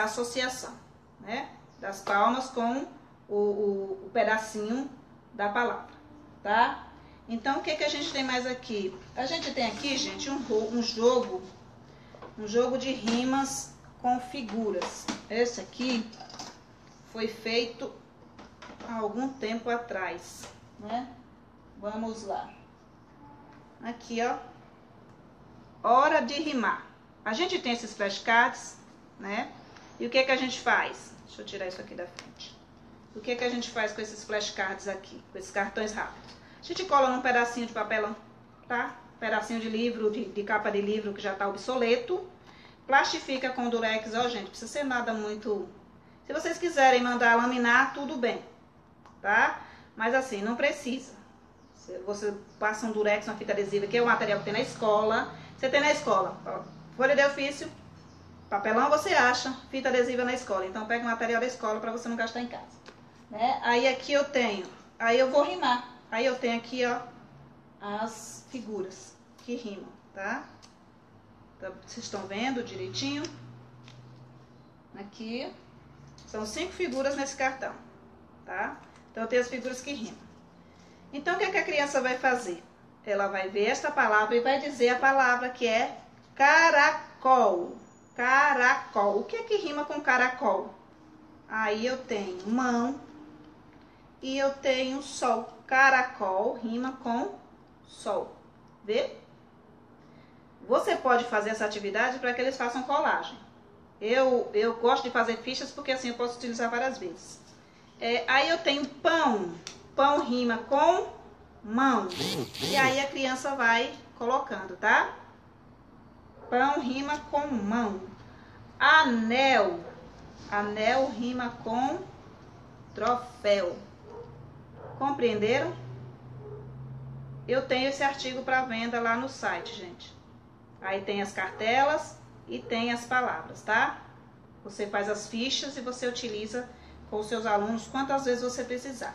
associação, né, das palmas com o pedacinho da palavra, tá? Então, o que a gente tem mais aqui? A gente tem aqui, gente, um jogo de rimas com figuras. Esse aqui foi feito há algum tempo atrás, né? Vamos lá. Aqui, ó. Hora de rimar. A gente tem esses flashcards, né? E o que a gente faz? Deixa eu tirar isso aqui da frente. O que a gente faz com esses flashcards aqui? Com esses cartões rápidos? A gente cola num pedacinho de papelão, tá? Pedacinho de livro, de capa de livro que já tá obsoleto. Plastifica com durex, ó, gente. Não precisa ser nada muito... Se vocês quiserem mandar laminar, tudo bem, tá? Mas assim, não precisa. Você passa um durex, uma fita adesiva, que é o material que tem na escola. Você tem na escola, ó, folha de ofício, papelão você acha, fita adesiva na escola. Então pega o material da escola para você não gastar em casa, né? Aí aqui eu tenho, aí eu vou rimar. Aí eu tenho aqui, ó, as figuras que rimam, tá? Então, vocês estão vendo direitinho? Aqui são 5 figuras nesse cartão, tá? Então eu tenho as figuras que rimam. Então, o que a criança vai fazer? Ela vai ver esta palavra e vai dizer a palavra que é caracol. Caracol. O que rima com caracol? Aí eu tenho mão e eu tenho sol. Caracol rima com sol. Vê? Você pode fazer essa atividade para que eles façam colagem. Eu gosto de fazer fichas porque assim eu posso utilizar várias vezes. Aí eu tenho pão. Pão rima com mão. E aí a criança vai colocando, tá? Pão rima com mão. Anel. Anel rima com troféu. Compreenderam? Eu tenho esse artigo para venda lá no site, gente. Aí tem as cartelas e tem as palavras, tá? Você faz as fichas e você utiliza com os seus alunos quantas vezes você precisar.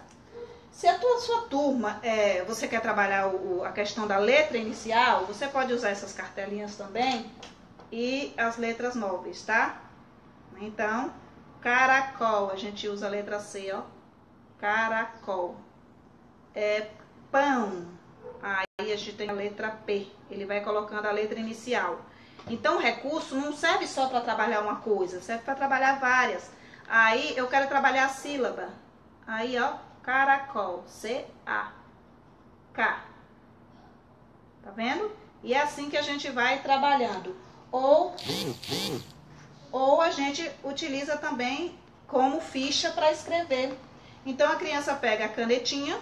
Se a sua turma, você quer trabalhar a questão da letra inicial, você pode usar essas cartelinhas também e as letras móveis, tá? Então, caracol, a gente usa a letra C, ó. Caracol. Pão, aí a gente tem a letra P, ele vai colocando a letra inicial. Então, o recurso não serve só para trabalhar uma coisa, serve para trabalhar várias. Aí, eu quero trabalhar a sílaba. Aí, ó. Caracol, C-A-K. Tá vendo? E é assim que a gente vai trabalhando. Ou a gente utiliza também como ficha para escrever. Então a criança pega a canetinha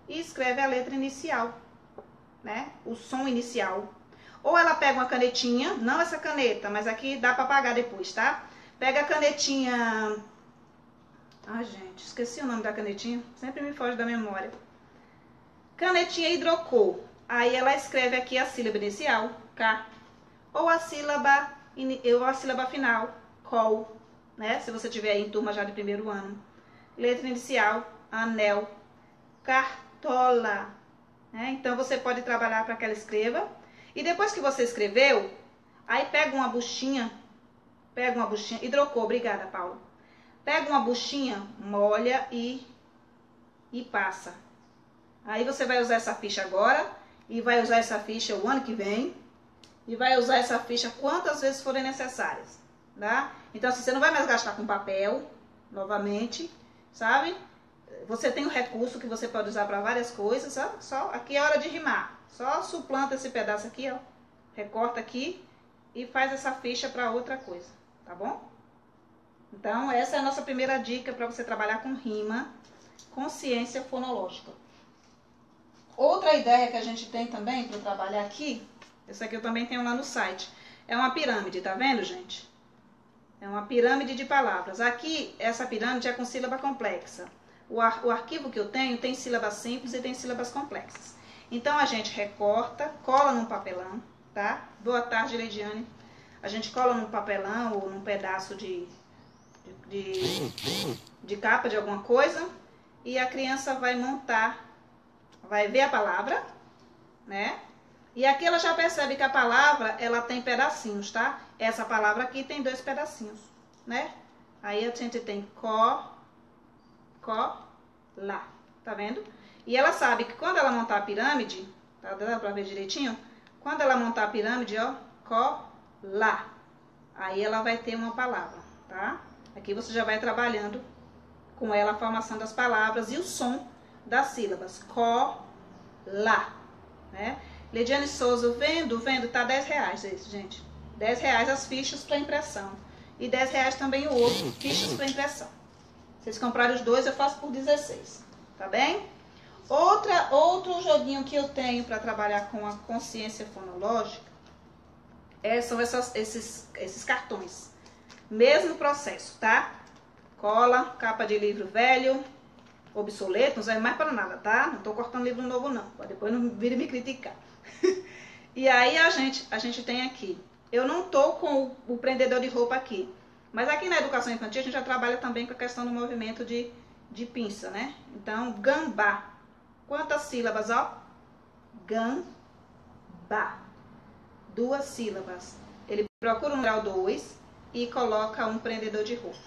e escreve a letra inicial, né? O som inicial. Ou ela pega uma canetinha, não essa caneta, mas aqui dá para apagar depois, tá? Pega a canetinha... Ai, gente, esqueci o nome da canetinha. Sempre me foge da memória. Canetinha hidrocor. Aí ela escreve aqui a sílaba inicial, K. Ou a sílaba final, col. Né? Se você tiver aí em turma já de primeiro ano. Letra inicial, anel. Cartola. Né? Então, você pode trabalhar para que ela escreva. E depois que você escreveu, aí pega uma buchinha. Hidrocor, obrigada, Paulo. Pega uma buchinha, molha e passa. Aí você vai usar essa ficha agora e vai usar essa ficha o ano que vem e vai usar essa ficha quantas vezes forem necessárias, tá? Então, assim, você não vai mais gastar com papel, novamente, sabe? Você tem o recurso que você pode usar para várias coisas, ó. Só aqui é hora de rimar. Só suplanta esse pedaço aqui, ó. Recorta aqui e faz essa ficha para outra coisa, tá bom? Então, essa é a nossa primeira dica para você trabalhar com rima, consciência fonológica. Outra ideia que a gente tem também para trabalhar aqui, essa aqui eu também tenho lá no site, é uma pirâmide, tá vendo, gente? É uma pirâmide de palavras. Aqui, essa pirâmide é com sílaba complexa. O arquivo que eu tenho tem sílabas simples e tem sílabas complexas. Então, a gente recorta, cola num papelão, tá? Boa tarde, Leidiane. A gente cola num papelão ou num pedaço de capa de alguma coisa e a criança vai montar, vai ver a palavra, né? E aqui ela já percebe que a palavra, ela tem pedacinhos, tá? Essa palavra aqui tem 2 pedacinhos, né? Aí a gente tem lá, tá vendo? E ela sabe que quando ela montar a pirâmide, tá dando pra ver direitinho? Quando ela montar a pirâmide, ó, lá. Aí ela vai ter uma palavra, tá? Aqui você já vai trabalhando com ela a formação das palavras e o som das sílabas. Lá, né? Leidiane Souza, vendo, tá R$10 esse, gente. R$10 as fichas para impressão. E R$10 também o outro, fichas para impressão. Se vocês comprarem os 2, eu faço por 16, tá bem? Outro joguinho que eu tenho para trabalhar com a consciência fonológica são esses cartões. Mesmo processo, tá? Cola, capa de livro velho, obsoleto, não serve mais para nada, tá? Não tô cortando livro novo, não. Pra depois não vir me criticar. E aí a gente tem aqui. Eu não tô com o prendedor de roupa aqui. Mas aqui na educação infantil a gente já trabalha também com a questão do movimento de pinça, né? Então, gambá. Quantas sílabas, ó? Gambá. 2 sílabas. Ele procura o numeral 2 e coloca um prendedor de roupa,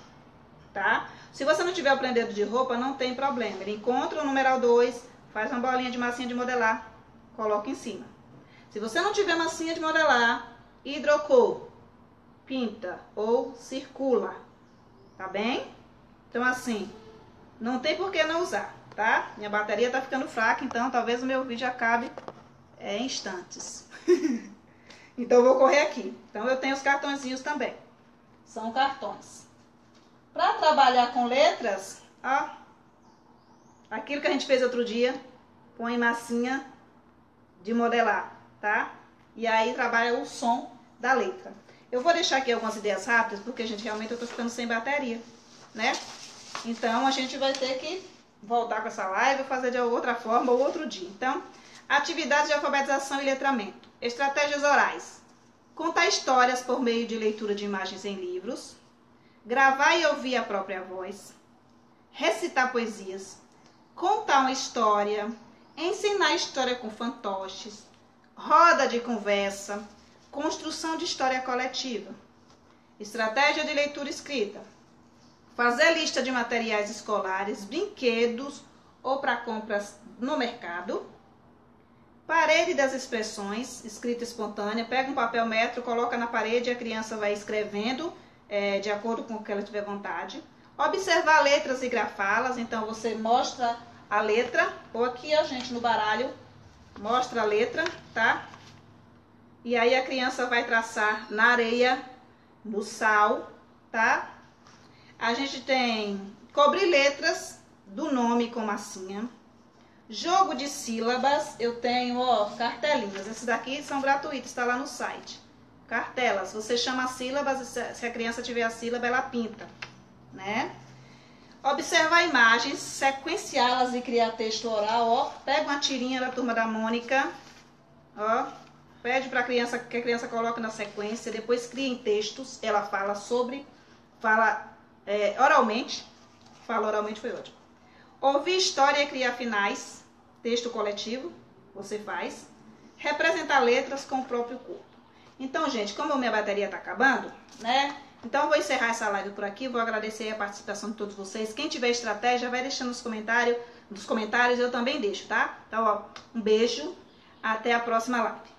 tá? Se você não tiver o prendedor de roupa, não tem problema. Ele encontra o numeral 2, faz uma bolinha de massinha de modelar, coloca em cima. Se você não tiver massinha de modelar, hidrocor, pinta ou circula, tá bem? Então assim, não tem por que não usar, tá? Minha bateria tá ficando fraca, então talvez o meu vídeo acabe em instantes. Então eu vou correr aqui. Então eu tenho os cartõezinhos também. São cartões. Para trabalhar com letras, ó, aquilo que a gente fez outro dia, põe massinha de modelar, tá? E aí trabalha o som da letra. Eu vou deixar aqui algumas ideias rápidas, porque, gente, realmente eu tô ficando sem bateria, né? Então, a gente vai ter que voltar com essa live, fazer de outra forma ou outro dia. Então, atividades de alfabetização e letramento. Estratégias orais. Contar histórias por meio de leitura de imagens em livros. Gravar e ouvir a própria voz. Recitar poesias. Contar uma história. Ensinar história com fantoches. Roda de conversa. Construção de história coletiva. Estratégia de leitura escrita. Fazer lista de materiais escolares, brinquedos ou para compras no mercado. Parede das expressões, escrita espontânea. Pega um papel metro, coloca na parede e a criança vai escrevendo de acordo com o que ela tiver vontade. Observar letras e grafá-las. Então você mostra a letra, ou aqui a gente no baralho mostra a letra, tá? E aí a criança vai traçar na areia, no sal, tá? A gente tem cobrir letras do nome com massinha. Jogo de sílabas, eu tenho, ó, cartelinhas. Esses daqui são gratuitos, está lá no site. Cartelas, você chama as sílabas, se a criança tiver a sílaba, ela pinta, né? Observar imagens, sequenciá-las e criar texto oral, ó. Pega uma tirinha da Turma da Mônica, ó. Pede para a criança que a criança coloque na sequência, depois cria em textos, ela fala oralmente. Fala oralmente foi ótimo. Ouvir história e criar finais, texto coletivo, você faz. Representar letras com o próprio corpo. Então, gente, como a minha bateria está acabando, né? Então, eu vou encerrar essa live por aqui. Vou agradecer a participação de todos vocês. Quem tiver estratégia, vai deixando nos comentários. Eu também deixo, tá? Então, ó, um beijo. Até a próxima live.